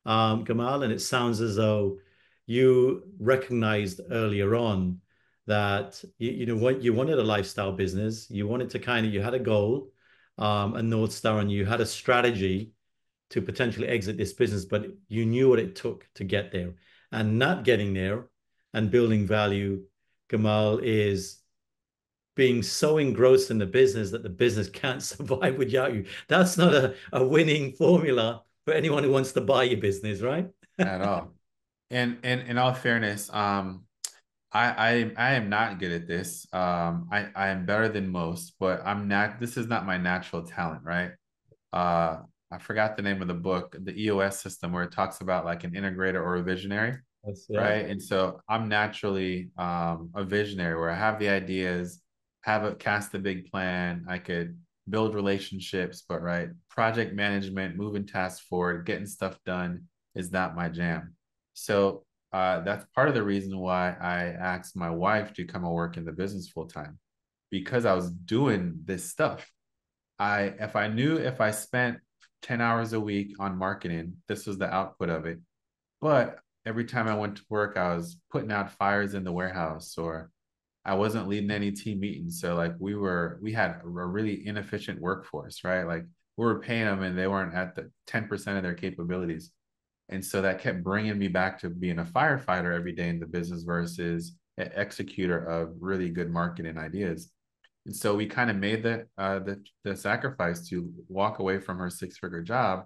Gamal, and it sounds as though you recognized earlier on that what you wanted a lifestyle business, you wanted to you had a goal, a North Star, and you had a strategy to potentially exit this business, but you knew what it took to get there. And not getting there and building value, Gamal, is being so engrossed in the business that the business can't survive without you. That's not a winning formula for anyone who wants to buy your business, right? At all. And in all fairness, I am not good at this. I am better than most, but I'm not. This is not my natural talent, right? Uh, I forgot the name of the book, the EOS system, where it talks about like an integrator or a visionary, Yeah. right? And so I'm naturally a visionary where I have the ideas, have a cast a big plan. I could build relationships, but right, project management, moving tasks forward, getting stuff done is not my jam. So that's part of the reason why I asked my wife to come and work in the business full time, because I was doing this stuff. If I knew if I spent 10 hours a week on marketing, this was the output of it. But every time I went to work, I was putting out fires in the warehouse, or I wasn't leading any team meetings. So like we had a really inefficient workforce, right? Like we were paying them and they weren't at the 10% of their capabilities. And so that kept bringing me back to being a firefighter every day in the business versus an executor of really good marketing ideas. And so we kind of made the sacrifice to walk away from her six-figure job,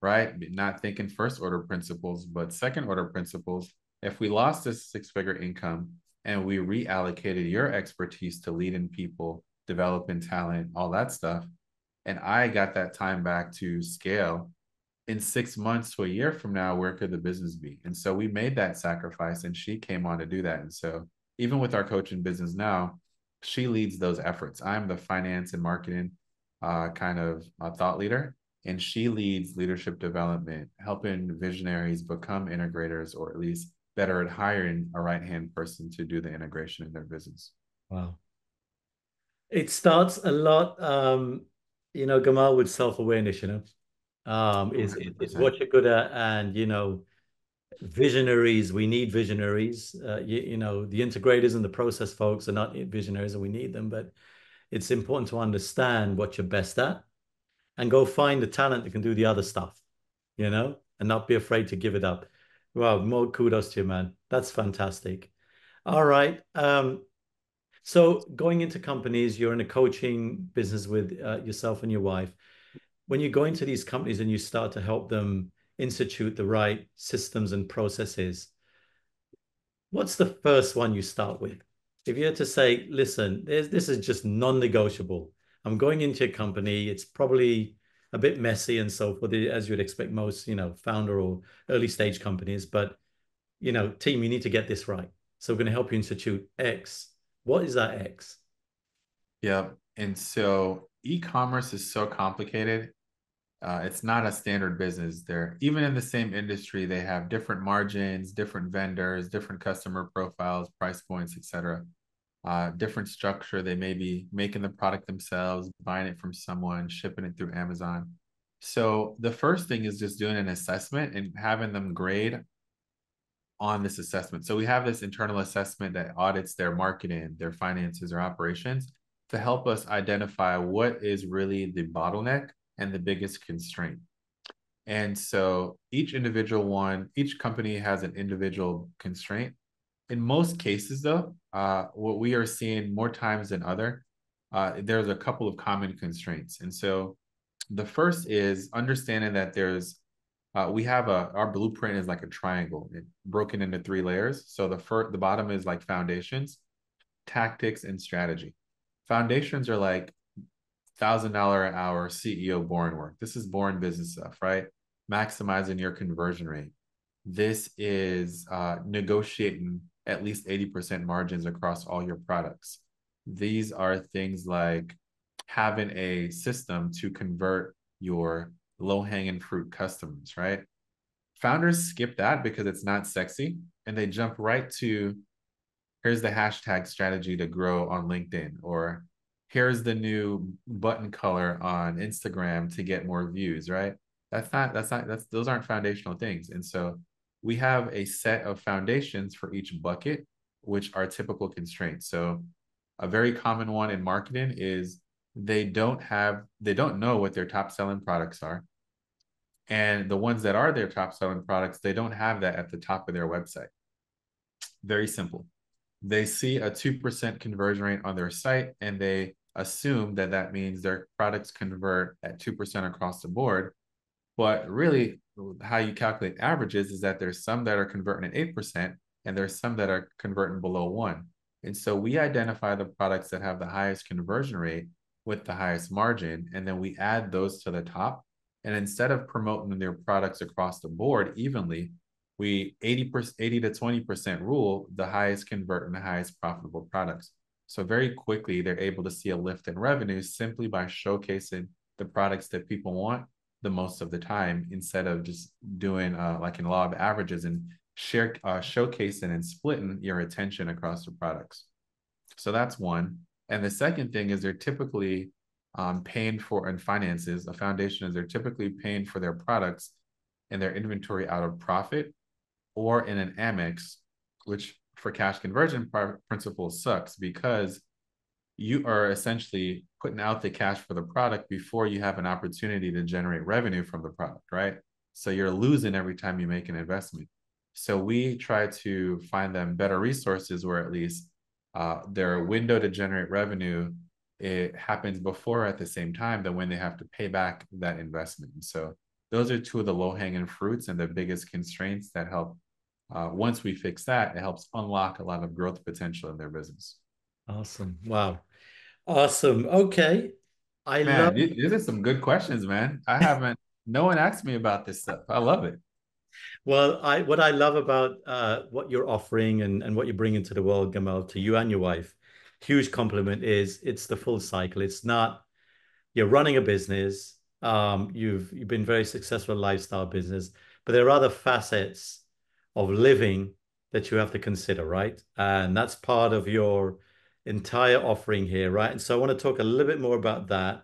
right? Not thinking first order principles, but second order principles. If we lost this six-figure income and we reallocated your expertise to leading people, developing talent, all that stuff, and I got that time back to scale, in 6 months to a year from now, where could the business be? And so we made that sacrifice and she came on to do that. And so, even with our coaching business now, she leads those efforts. I'm the finance and marketing kind of thought leader, and she leads leadership development, helping visionaries become integrators, or at least better at hiring a right hand person to do the integration in their business. Wow. It starts a lot, Gamal, with self-awareness, is 100%. what you're good at. And, visionaries, we need visionaries. The integrators and the process folks are not visionaries and we need them, but it's important to understand what you're best at and go find the talent that can do the other stuff, and not be afraid to give it up. Wow, more kudos to you, man. That's fantastic. All right. So going into companies, you're in a coaching business with yourself and your wife. When you go into these companies and you start to help them institute the right systems and processes, what's the first one you start with? If you had to say, listen, this is just non-negotiable. I'm going into a company. It's probably a bit messy and so forth, as you'd expect most, founder or early stage companies. But, team, you need to get this right. So we're going to help you institute X. What is that X? Yeah. And so e-commerce is so complicated. It's not a standard business. They're even in the same industry, they have different margins, different vendors, different customer profiles, price points, etc. Different structure. They may be making the product themselves, buying it from someone, shipping it through Amazon. So the first thing is just doing an assessment and having them grade on this assessment. So we have this internal assessment that audits their marketing, their finances, their operations to help us identify what is really the bottleneck and the biggest constraint. And so each company has an individual constraint. In most cases, though, what we are seeing more times than other, there's a couple of common constraints. And so the first is understanding that we have our blueprint is like a triangle, broken into three layers. So the bottom is like foundations, tactics, and strategy. Foundations are like $1,000 an hour CEO boring work. This is boring business stuff, right? Maximizing your conversion rate. This is negotiating at least 80% margins across all your products. These are things like having a system to convert your low-hanging fruit customers, right? Founders skip that because it's not sexy and they jump right to here's the hashtag strategy to grow on LinkedIn, or here's the new button color on Instagram to get more views, right? Those aren't foundational things. And so we have a set of foundations for each bucket, which are typical constraints. So a very common one in marketing is they don't know what their top selling products are. And the ones that are their top selling products, they don't have that at the top of their website. Very simple. They see a 2% conversion rate on their site and they assume that that means their products convert at 2% across the board. But really, how you calculate averages is that there's some that are converting at 8% and there's some that are converting below 1. And so we identify the products that have the highest conversion rate with the highest margin, and then we add those to the top. And instead of promoting their products across the board evenly, we 80 to 20% rule the highest convert and the highest profitable products. So very quickly, they're able to see a lift in revenue simply by showcasing the products that people want the most of the time, instead of just doing like in law of averages and showcasing and splitting your attention across the products. So that's one. And the second thing is they're typically paying for, in finances, a foundation is they're typically paying for their products and their inventory out of profit or in an Amex, which for cash conversion principles sucks because you are essentially putting out the cash for the product before you have an opportunity to generate revenue from the product, right? So you're losing every time you make an investment. So we try to find them better resources where at least their window to generate revenue, it happens before at the same time than when they have to pay back that investment. And so those are two of the low-hanging fruits and the biggest constraints that help. Once we fix that, it helps unlock a lot of growth potential in their business. Awesome. Wow. Awesome. Okay. I love Man, these are some good questions, man. No one asked me about this stuff. I love it. Well, what I love about what you're offering and what you're bringing to the world, Gamal, to you and your wife, huge compliment is it's the full cycle. It's not you're running a business, you've been very successful lifestyle business, but there are other facets of living that you have to consider, right? And that's part of your entire offering here, right? And so I want to talk a little bit more about that.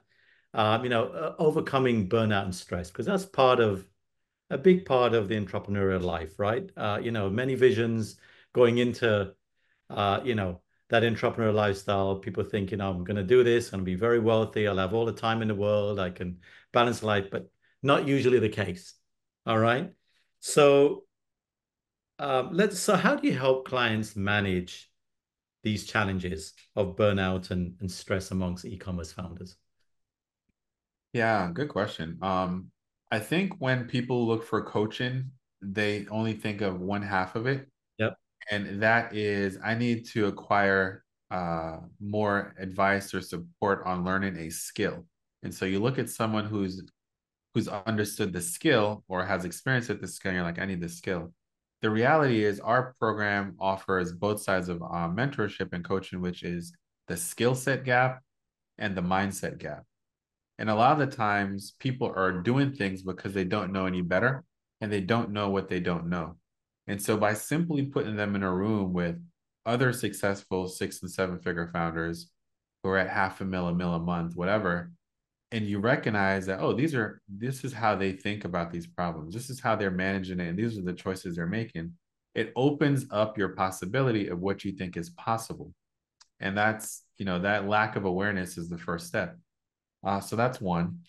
Overcoming burnout and stress, because that's part of a big part of the entrepreneurial life, right? Many visions going into, uh, you know, that entrepreneurial lifestyle. People think, I'm going to do this, I'm going to be very wealthy, I'll have all the time in the world, I can balance life, but not usually the case. All right. So, so how do you help clients manage these challenges of burnout and stress amongst e-commerce founders? Yeah, good question. I think when people look for coaching, they only think of one half of it, Yep. and that is I need to acquire more advice or support on learning a skill. And so you look at someone who's understood the skill or has experience with the skill, and you're like, I need this skill. The reality is our program offers both sides of mentorship and coaching, which is the skill set gap and the mindset gap. And a lot of the times people are doing things because they don't know any better and they don't know what they don't know. And so by simply putting them in a room with other successful 6 and 7 figure founders who are at half a mil a month, whatever, and you recognize that, oh, this is how they think about these problems. This is how they're managing it. And these are the choices they're making. It opens up your possibility of what you think is possible. And that lack of awareness is the first step. So that's one.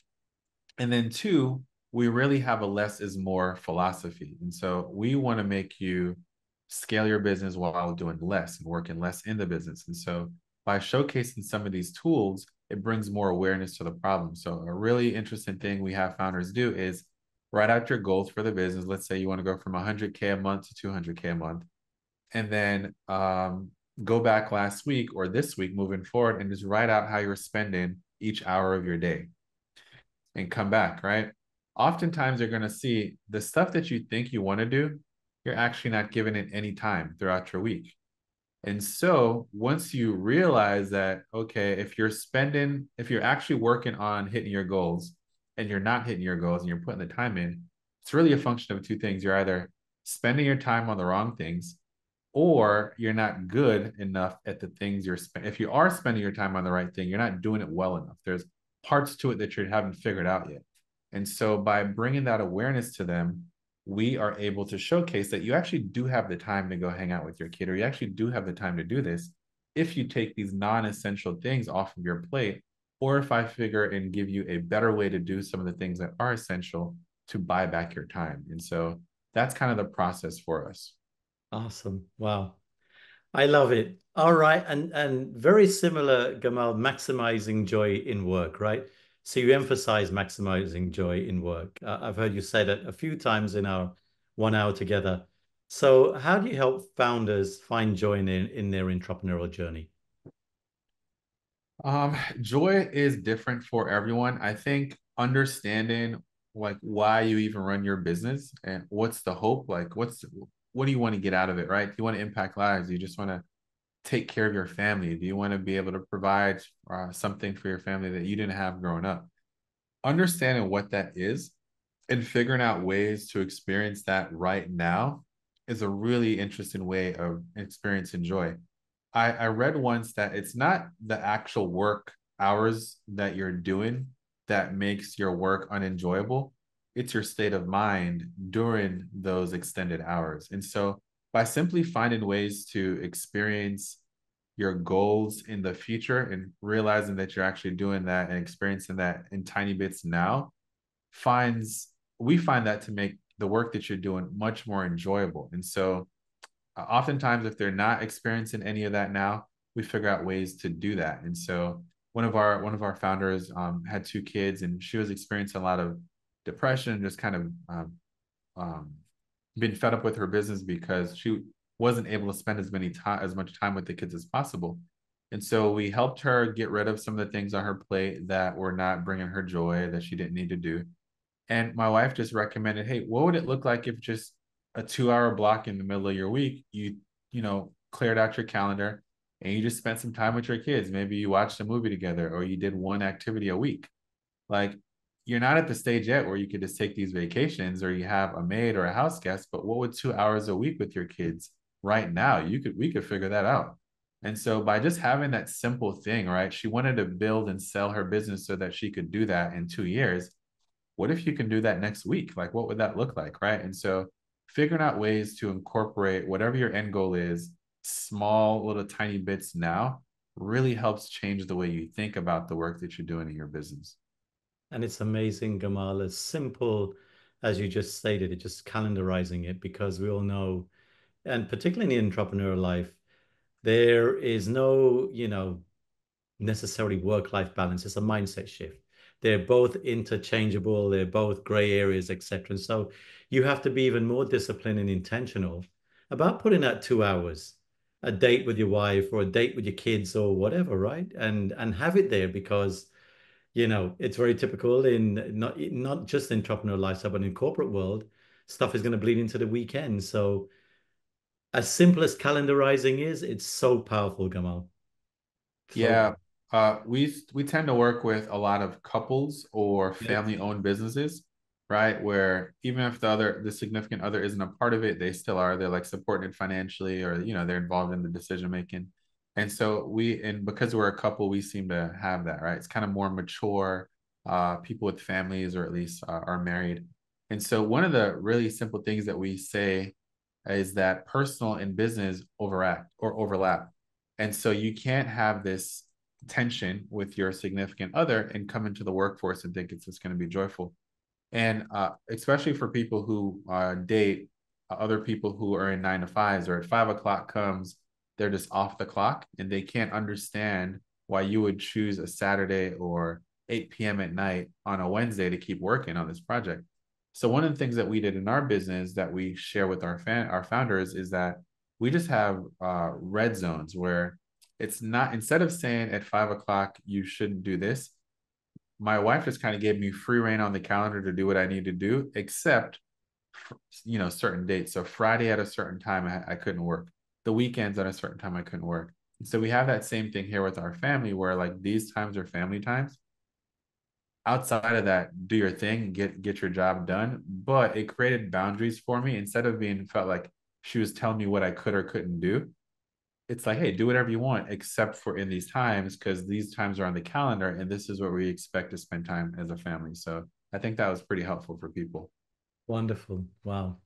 And then two, we really have a less is more philosophy. And so we want to make you scale your business while doing less and working less in the business. And so by showcasing some of these tools, it brings more awareness to the problem. So a really interesting thing we have founders do is write out your goals for the business. Let's say you want to go from 100K a month to 200K a month. And then go back last week or this week moving forward and just write out how you're spending each hour of your day and come back, right? Oftentimes you're going to see the stuff that you think you want to do, you're actually not giving it any time throughout your week. And so once you realize that, okay, if you're actually working on hitting your goals and you're not hitting your goals and you're putting the time in, it's really a function of two things. You're either spending your time on the wrong things or you're not good enough at the things you're spending. If you are spending your time on the right thing, you're not doing it well enough. There's parts to it that you haven't figured out yet. And so by bringing that awareness to them, we are able to showcase that you actually do have the time to go hang out with your kid, or you actually do have the time to do this if you take these non-essential things off of your plate, or if I figure and give you a better way to do some of the things that are essential to buy back your time. And so that's kind of the process for us. Awesome. Wow. I love it. All right. And very similar, Gamal, maximizing joy in work, right? So you emphasize maximizing joy in work. I've heard you say that a few times in our 1 hour together. So how do you help founders find joy in their entrepreneurial journey? Joy is different for everyone. I think understanding like why you even run your business and what's the hope, like what do you want to get out of it, right? Do you want to impact lives? Do you just want to take care of your family? Do you want to be able to provide something for your family that you didn't have growing up? Understanding what that is and figuring out ways to experience that right now is a really interesting way of experiencing joy. I read once that it's not the actual work hours that you're doing that makes your work unenjoyable. It's your state of mind during those extended hours. And so by simply finding ways to experience your goals in the future and realizing that you're actually doing that and experiencing that in tiny bits now finds we find that to make the work that you're doing much more enjoyable. And so oftentimes if they're not experiencing any of that now, we figure out ways to do that. And so one of our founders had 2 kids and she was experiencing a lot of depression and just kind of um, been fed up with her business because she wasn't able to spend as much time with the kids as possible. And so we helped her get rid of some of the things on her plate that were not bringing her joy that she didn't need to do. And my wife just recommended, hey, what would it look like if just a 2 hour block in the middle of your week, you cleared out your calendar and you just spent some time with your kids. Maybe you watched a movie together or you did one activity a week. Like you're not at the stage yet where you could just take these vacations or you have a maid or a house guest, but what would 2 hours a week with your kids right now? We could figure that out. And so by just having that simple thing, right? She wanted to build and sell her business so that she could do that in 2 years. What if you can do that next week? Like, what would that look like? Right. And so figuring out ways to incorporate whatever your end goal is, small little tiny bits now really helps change the way you think about the work that you're doing in your business. And it's amazing, Gamal, as simple as you just stated it, just calendarizing it, because we all know, and particularly in the entrepreneur life, there is no, necessarily work-life balance. It's a mindset shift. They're both interchangeable, they're both gray areas, etc. And so you have to be even more disciplined and intentional about putting that 2 hours, a date with your wife or a date with your kids or whatever, right? And have it there because it's very typical in not just entrepreneur lifestyle, but in corporate world, stuff is going to bleed into the weekend. So as simple as calendarizing is, it's so powerful, Gamal. So Yeah, we tend to work with a lot of couples or yeah, family-owned businesses, right? Where even if the significant other isn't a part of it, they still are. They're like supported financially, or they're involved in the decision making. And so and because we're a couple, we seem to have that, right? It's kind of more mature, people with families, or at least are married. And so one of the really simple things that we say is that personal and business overact or overlap. And so you can't have this tension with your significant other and come into the workforce and think it's just going to be joyful. And especially for people who date other people who are in 9 to 5s, or at 5 o'clock comes, they're just off the clock and they can't understand why you would choose a Saturday or 8 p.m. at night on a Wednesday to keep working on this project. So one of the things that we did in our business that we share with our founders is that we just have red zones where it's not, instead of saying at 5 o'clock you shouldn't do this, my wife just kind of gave me free reign on the calendar to do what I need to do, except certain dates. So Friday at a certain time I couldn't work. The weekends at a certain time I couldn't work. And so we have that same thing here with our family, where like these times are family times. Outside of that, do your thing, get your job done. But it created boundaries for me. Instead of being felt like she was telling me what I could or couldn't do, it's like, hey, do whatever you want, except for in these times, because these times are on the calendar and this is where we expect to spend time as a family. So I think that was pretty helpful for people. wonderful. Wow.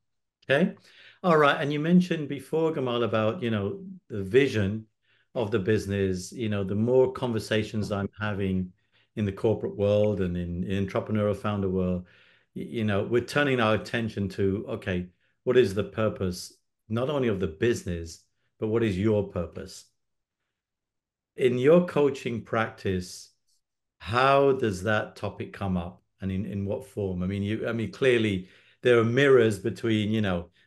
Okay. All right. And you mentioned before, Gamal, about, the vision of the business. The more conversations I'm having in the corporate world and in entrepreneurial founder world, we're turning our attention to, okay, what is the purpose, not only of the business, but what is your purpose? In your coaching practice, how does that topic come up and in what form? I mean, clearly there are mirrors between,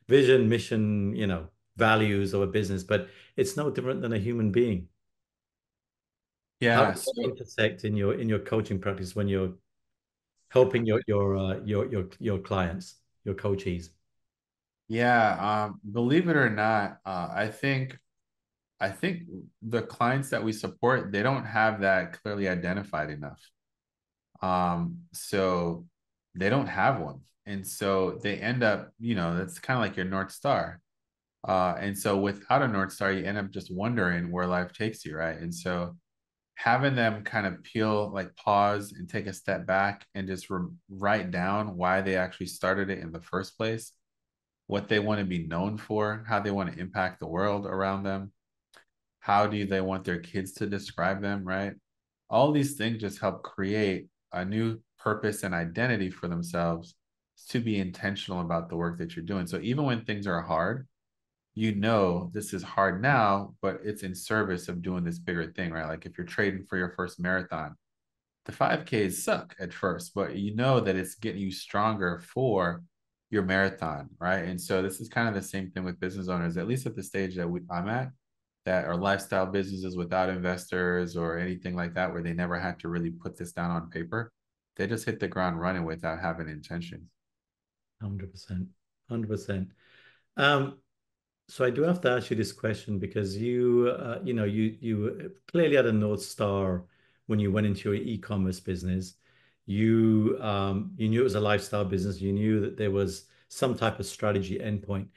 vision, mission, values of a business, but it's no different than a human being. How Yeah. does that So intersect in your coaching practice when you're helping your clients, your coachees? yeah, believe it or not, I think the clients that we support, they don't have that clearly identified enough. So they don't have one. And so they end up, that's kind of like your North Star. And so without a North Star, you end up just wondering where life takes you, right? And so having them kind of pause and take a step back and just write down why they actually started it in the first place, what they want to be known for, how they want to impact the world around them, how do they want their kids to describe them, right? All these things just help create a new purpose and identity for themselves to be intentional about the work that you're doing. So even when things are hard, this is hard now, but it's in service of doing this bigger thing, right? Like if you're trading for your first marathon, the 5Ks suck at first, but you know that it's getting you stronger for your marathon, right? And so this is kind of the same thing with business owners, at least at the stage that I'm at, that are lifestyle businesses without investors or anything like that, where they never had to really put this down on paper. they just hit the ground running without having intention. 100%. 100%. Um, so I do have to ask you this question because you clearly had a North Star when you went into your e-commerce business. You knew it was a lifestyle business. You knew that there was some type of strategy endpoint.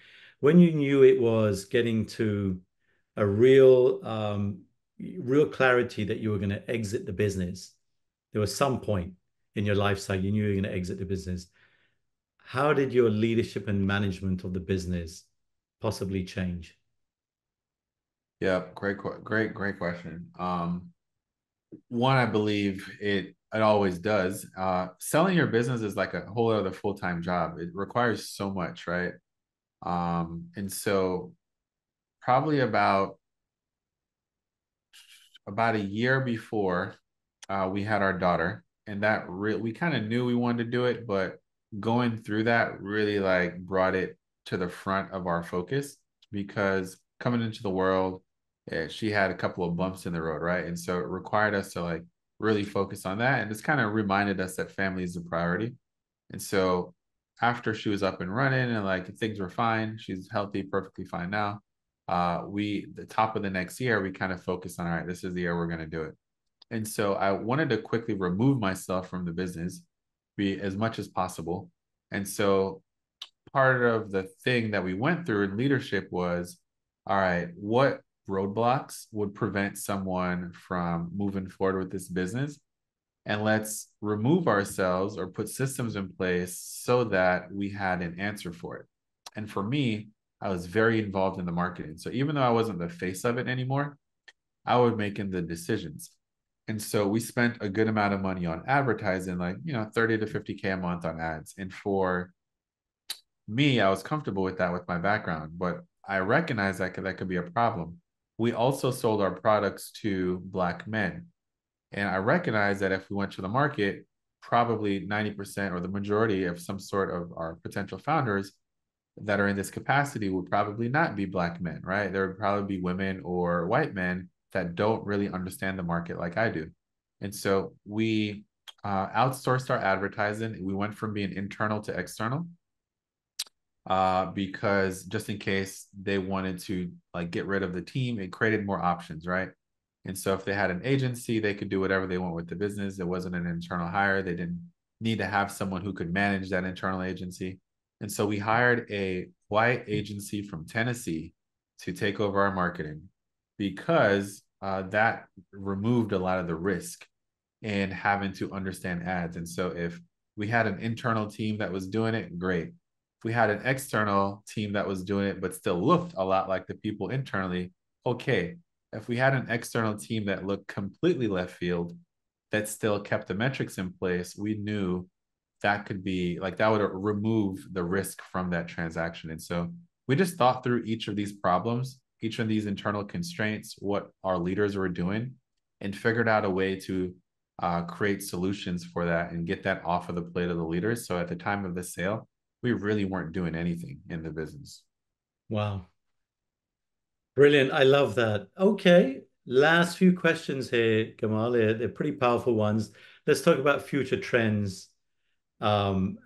When you knew it was getting to a real clarity that you were going to exit the business, there was some point in your lifestyle you knew you were going to exit the business. How did your leadership and management of the business possibly change? Yeah, great question. One, I believe it always does. Selling your business is like a whole other full-time job. It requires so much, right? And so probably about a year before we had our daughter, and we kind of knew we wanted to do it, but going through that really like brought it to the front of our focus because coming into the world, she had a couple of bumps in the road, right? And so it required us to like really focus on that, and it's kind of reminded us that family is a priority. And so after she was up and running and like things were fine, she's healthy, perfectly fine now. The top of the next year, we kind of focused on, all right, this is the year we're going to do it. And so I wanted to quickly remove myself from the business, be as much as possible. And so part of the thing that we went through in leadership was, all right, what roadblocks would prevent someone from moving forward with this business? And let's remove ourselves or put systems in place so that we had an answer for it. And for me, I was very involved in the marketing. So even though I wasn't the face of it anymore, I was making the decisions. And so we spent a good amount of money on advertising, like, 30 to 50K a month on ads. And for me, I was comfortable with that with my background, but I recognized that could be a problem. We also sold our products to Black men. And I recognize that if we went to the market, probably 90% or the majority of some sort of our potential founders that are in this capacity would probably not be Black men, right? There would probably be women or white men that don't really understand the market like I do. And so we outsourced our advertising. We went from being internal to external because just in case they wanted to like get rid of the team, it created more options, right? And so if they had an agency, they could do whatever they want with the business. It wasn't an internal hire. They didn't need to have someone who could manage that internal agency. And so we hired a white agency from Tennessee to take over our marketing because that removed a lot of the risk in having to understand ads. And so if we had an internal team that was doing it, great. If we had an external team that was doing it, but still looked a lot like the people internally, okay. If we had an external team that looked completely left field, that still kept the metrics in place, we knew that could be like that would remove the risk from that transaction. And so we just thought through each of these problems, each of these internal constraints, what our leaders were doing, and figured out a way to create solutions for that and get that off of the plate of the leaders. So at the time of the sale, we really weren't doing anything in the business. Wow. Brilliant. I love that. Okay. Last few questions here, Gamal. They're pretty powerful ones. Let's talk about future trends and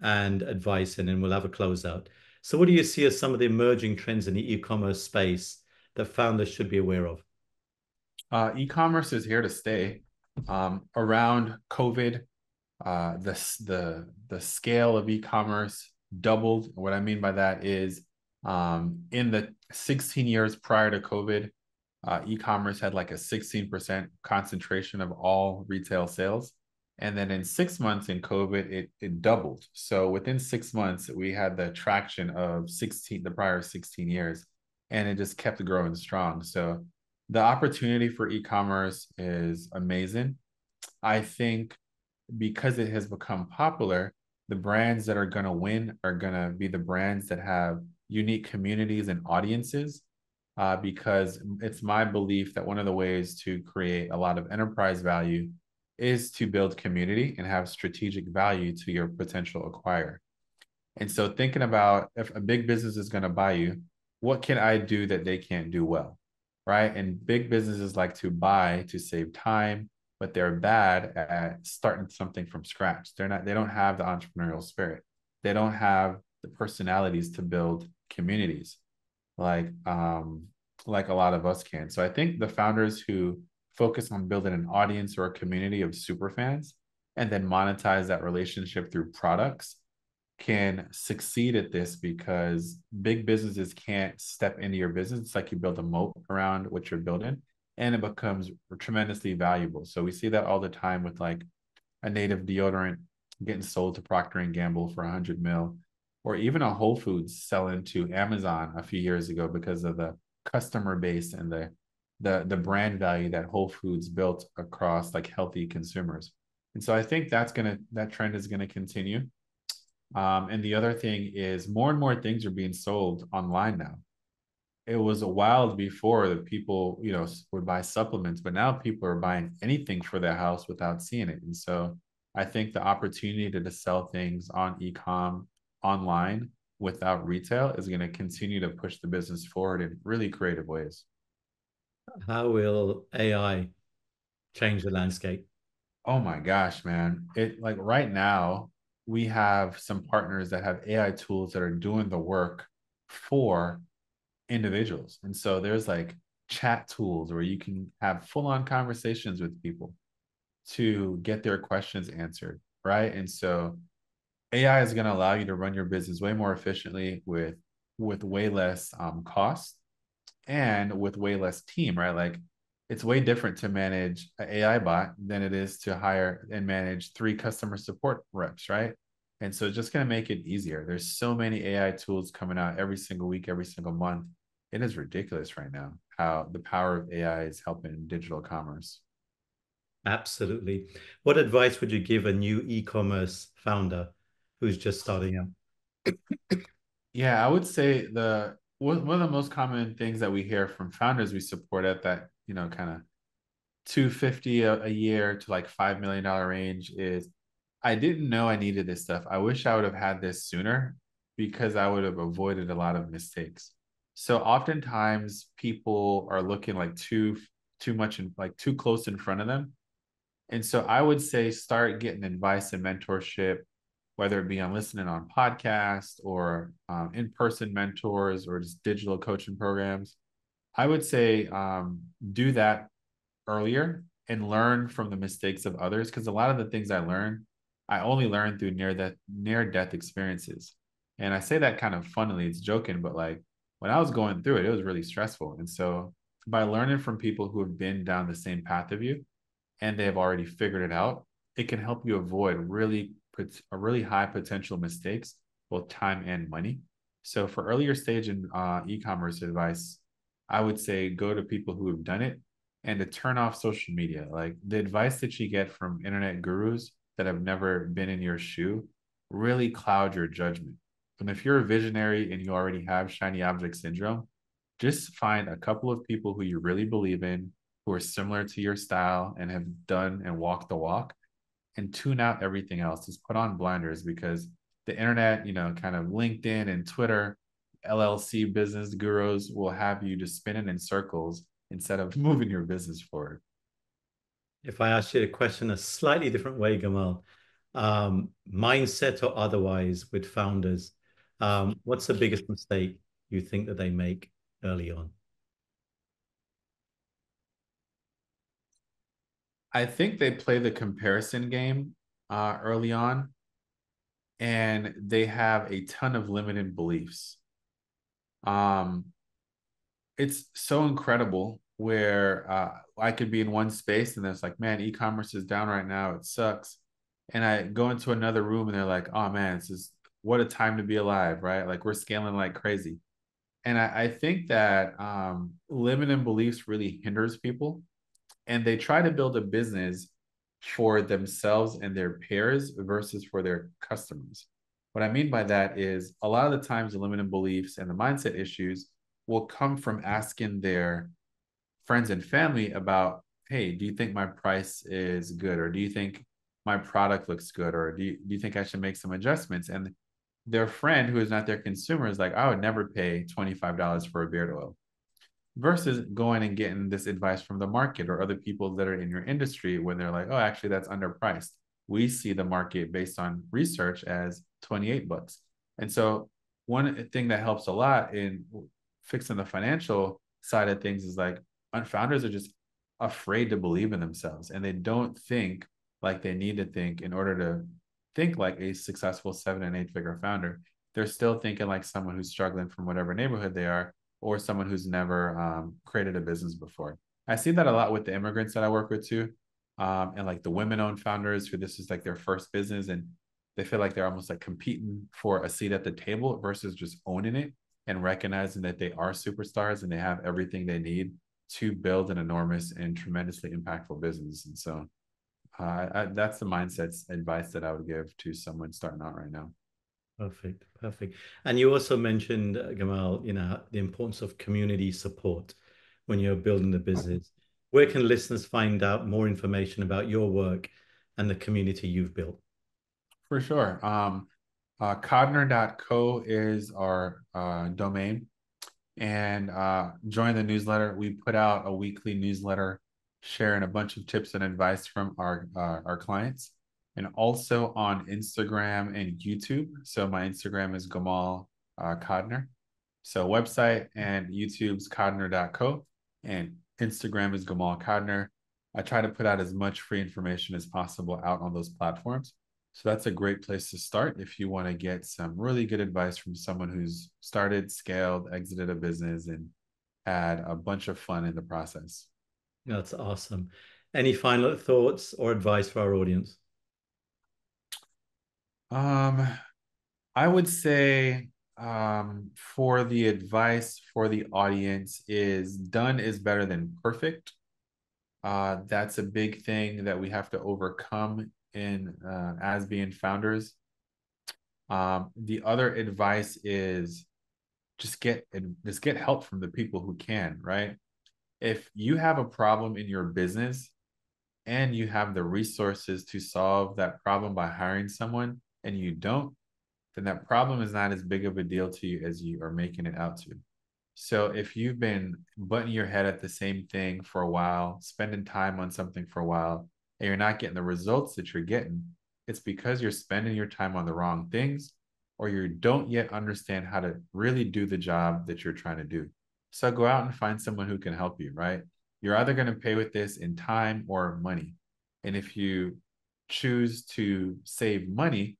advice, and then we'll have a closeout. So, what do you see as some of the emerging trends in the e-commerce space that founders should be aware of? E-commerce is here to stay. Around COVID, the scale of e-commerce doubled. What I mean by that is in the 16 years prior to COVID, e-commerce had like a 16% concentration of all retail sales. And then in 6 months in COVID, it doubled. So within 6 months, we had the traction of the prior 16 years, and it just kept growing strong. So the opportunity for e-commerce is amazing. I think because it has become popular, the brands that are going to win are going to be the brands that have unique communities and audiences. Because it's my belief that one of the ways to create a lot of enterprise value is to build community and have strategic value to your potential acquirer. And so thinking about if a big business is going to buy you, what can I do that they can't do well? Right. And big businesses like to buy to save time, but they're bad at starting something from scratch. They don't have the entrepreneurial spirit. They don't have the personalities to build communities like um like a lot of us can. So I think the founders who focus on building an audience or a community of super fans and then monetize that relationship through products can succeed at this because big businesses can't step into your business. It's like you build a moat around what you're building and it becomes tremendously valuable. So we see that all the time with like a native deodorant getting sold to Procter and Gamble for 100 mil, or even a Whole Foods selling to Amazon a few years ago because of the customer base and the brand value that Whole Foods built across like healthy consumers. And so I think that trend is gonna continue. And the other thing is more and more things are being sold online now. It was a wild before that people, would buy supplements, but now people are buying anything for their house without seeing it. And so I think the opportunity to sell things on e-com online without retail is going to continue to push the business forward in really creative ways. How will AI change the landscape? Oh my gosh, man. It like right now, we have some partners that have AI tools that are doing the work for individuals. And so there's like chat tools where you can have full on conversations with people to get their questions answered, right? And so AI is going to allow you to run your business way more efficiently with way less cost and with way less team, right? Like it's way different to manage an AI bot than it is to hire and manage 3 customer support reps, right? And so it's just going to make it easier. There's so many AI tools coming out every single week, every single month. It is ridiculous right now how the power of AI is helping digital commerce. Absolutely. What advice would you give a new e-commerce founder who's just starting out? Yeah, I would say the one of the most common things that we hear from founders we support at that, kind of 250 a year to like $5 million range is I didn't know I needed this stuff. I wish I would have had this sooner because I would have avoided a lot of mistakes. So oftentimes people are looking like too much and like too close in front of them. And so I would say start getting advice and mentorship, whether it be on listening on podcasts or in-person mentors or just digital coaching programs. I would say do that earlier and learn from the mistakes of others because a lot of the things I only learned through near death experiences. And I say that kind of funnily, it's joking, but like when I was going through it, it was really stressful. And so by learning from people who have been down the same path of you and they have already figured it out, it can help you avoid really high potential mistakes, both time and money. So for earlier stage in e-commerce advice, I would say go to people who have done it and to turn off social media. Like the advice that you get from internet gurus that have never been in your shoe really cloud your judgment. And if you're a visionary and you already have shiny object syndrome, just find a couple of people who you really believe in, who are similar to your style and have done and walked the walk, and tune out everything else. Just put on blinders because the internet, kind of LinkedIn and Twitter, LLC business gurus will have you just spinning in circles instead of moving your business forward. If I ask you the question a slightly different way, Gamal, mindset or otherwise with founders, what's the biggest mistake you think that they make early on? I think they play the comparison game early on, and they have a ton of limited beliefs. Um, it's so incredible where I could be in one space and it's like, man, e-commerce is down right now. It sucks. And I go into another room and they're like, oh man, it's just what a time to be alive, right? Like we're scaling like crazy. And I think that limiting beliefs really hinders people and they try to build a business for themselves and their peers versus for their customers. What I mean by that is a lot of the times the limiting beliefs and the mindset issues will come from asking their friends and family about, hey, do you think my price is good? Or do you think my product looks good? Or do you think I should make some adjustments? And their friend who is not their consumer is like, I would never pay $25 for a beard oil. versus going and getting this advice from the market or other people that are in your industry when they're like, oh, actually, that's underpriced. We see the market based on research as 28 bucks. And so, one thing that helps a lot in fixing the financial side of things is like founders are just afraid to believe in themselves and they don't think like they need to think in order to think like a successful 7 and 8 figure founder. They're still thinking like someone who's struggling from whatever neighborhood they are or someone who's never created a business before. I see that a lot with the immigrants that I work with too. And like the women-owned founders who this is like their first business and they feel like they're almost like competing for a seat at the table versus just owning it and recognizing that they are superstars and they have everything they need to build an enormous and tremendously impactful business. And so that's the mindset's advice that I would give to someone starting out right now. Perfect, perfect. And you also mentioned, Gamal, the importance of community support when you're building the business. Where can listeners find out more information about your work and the community you've built? For sure. Codner.co is our domain. And join the newsletter. We put out a weekly newsletter sharing a bunch of tips and advice from our clients, and also on Instagram and YouTube. So my Instagram is Gamal Codner. So website and YouTube's Codner.co, and Instagram is Gamal Codner. I try to put out as much free information as possible out on those platforms. So that's a great place to start if you want to get some really good advice from someone who's started, scaled, exited a business, and had a bunch of fun in the process. That's awesome. Any final thoughts or advice for our audience? Um, I would say for the advice for the audience is done is better than perfect. That's a big thing that we have to overcome in as being founders. The other advice is just get help from the people who can, right? If you have a problem in your business and you have the resources to solve that problem by hiring someone and you don't, then that problem is not as big of a deal to you as you are making it out to. So if you've been butting your head at the same thing for a while, spending time on something for a while, and you're not getting the results that you're getting, it's because you're spending your time on the wrong things or you don't yet understand how to really do the job that you're trying to do. So go out and find someone who can help you, right? You're either going to pay with this in time or money. And if you choose to save money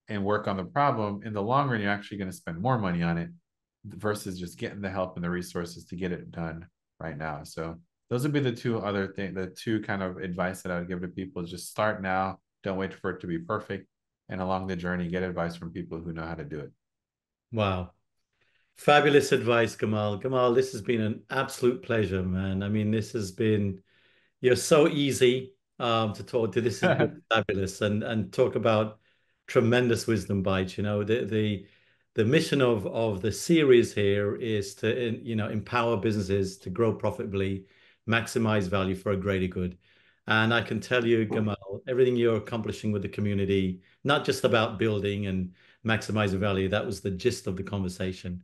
and work on the problem, in the long run, you're actually going to spend more money on it versus just getting the help and the resources to get it done right now. So those would be the two other things, the two kind of advice that I would give to people is just start now. Don't wait for it to be perfect. And along the journey, get advice from people who know how to do it. Wow. Fabulous advice, Gamal. Gamal, this has been an absolute pleasure, man. I mean, this has been you're so easy to talk to. This has been fabulous, and talk about tremendous wisdom bites. The mission of the series here is to empower businesses to grow profitably, maximize value for a greater good. And I can tell you, Gamal, everything you're accomplishing with the community, not just about building and maximizing value, that was the gist of the conversation.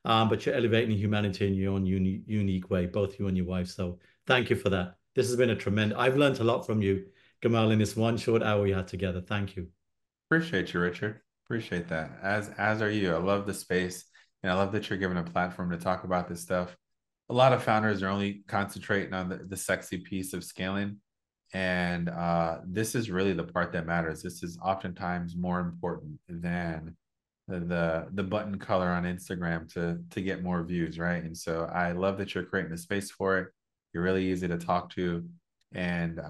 But you're elevating humanity in your own unique way, both you and your wife. So thank you for that. This has been a tremendous. I've learned a lot from you, Gamal, in this one short hour we had together. Thank you. Appreciate you, Richard. Appreciate that. As are you. I love the space and I love that you're given a platform to talk about this stuff. A lot of founders are only concentrating on the sexy piece of scaling. And this is really the part that matters. This is oftentimes more important than the button color on Instagram to get more views, right? And so I love that you're creating a space for it. You're really easy to talk to. And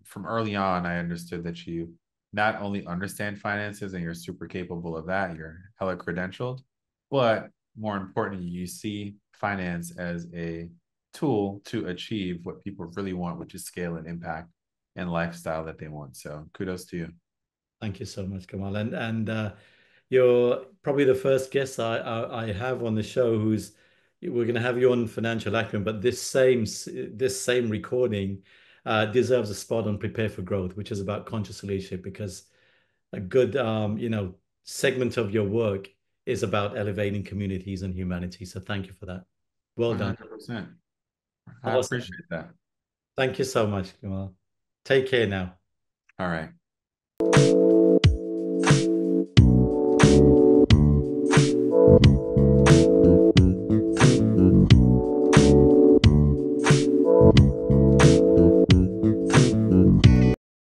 from early on, I understood that you not only understand finances and you're super capable of that, you're hella credentialed, but more importantly, you see finance as a tool to achieve what people really want, which is scale and impact and lifestyle that they want. So kudos to you. Thank you so much, Gamal. And you're probably the first guest I have on the show who's we're going to have you on financial acumen, but this same recording deserves a spot on Prepare for Growth, which is about conscious leadership, because a good segment of your work is about elevating communities and humanity. So thank you for that. Well done. 100%. I Awesome. appreciate that. Thank you so much, Gamal. Take care now. All right.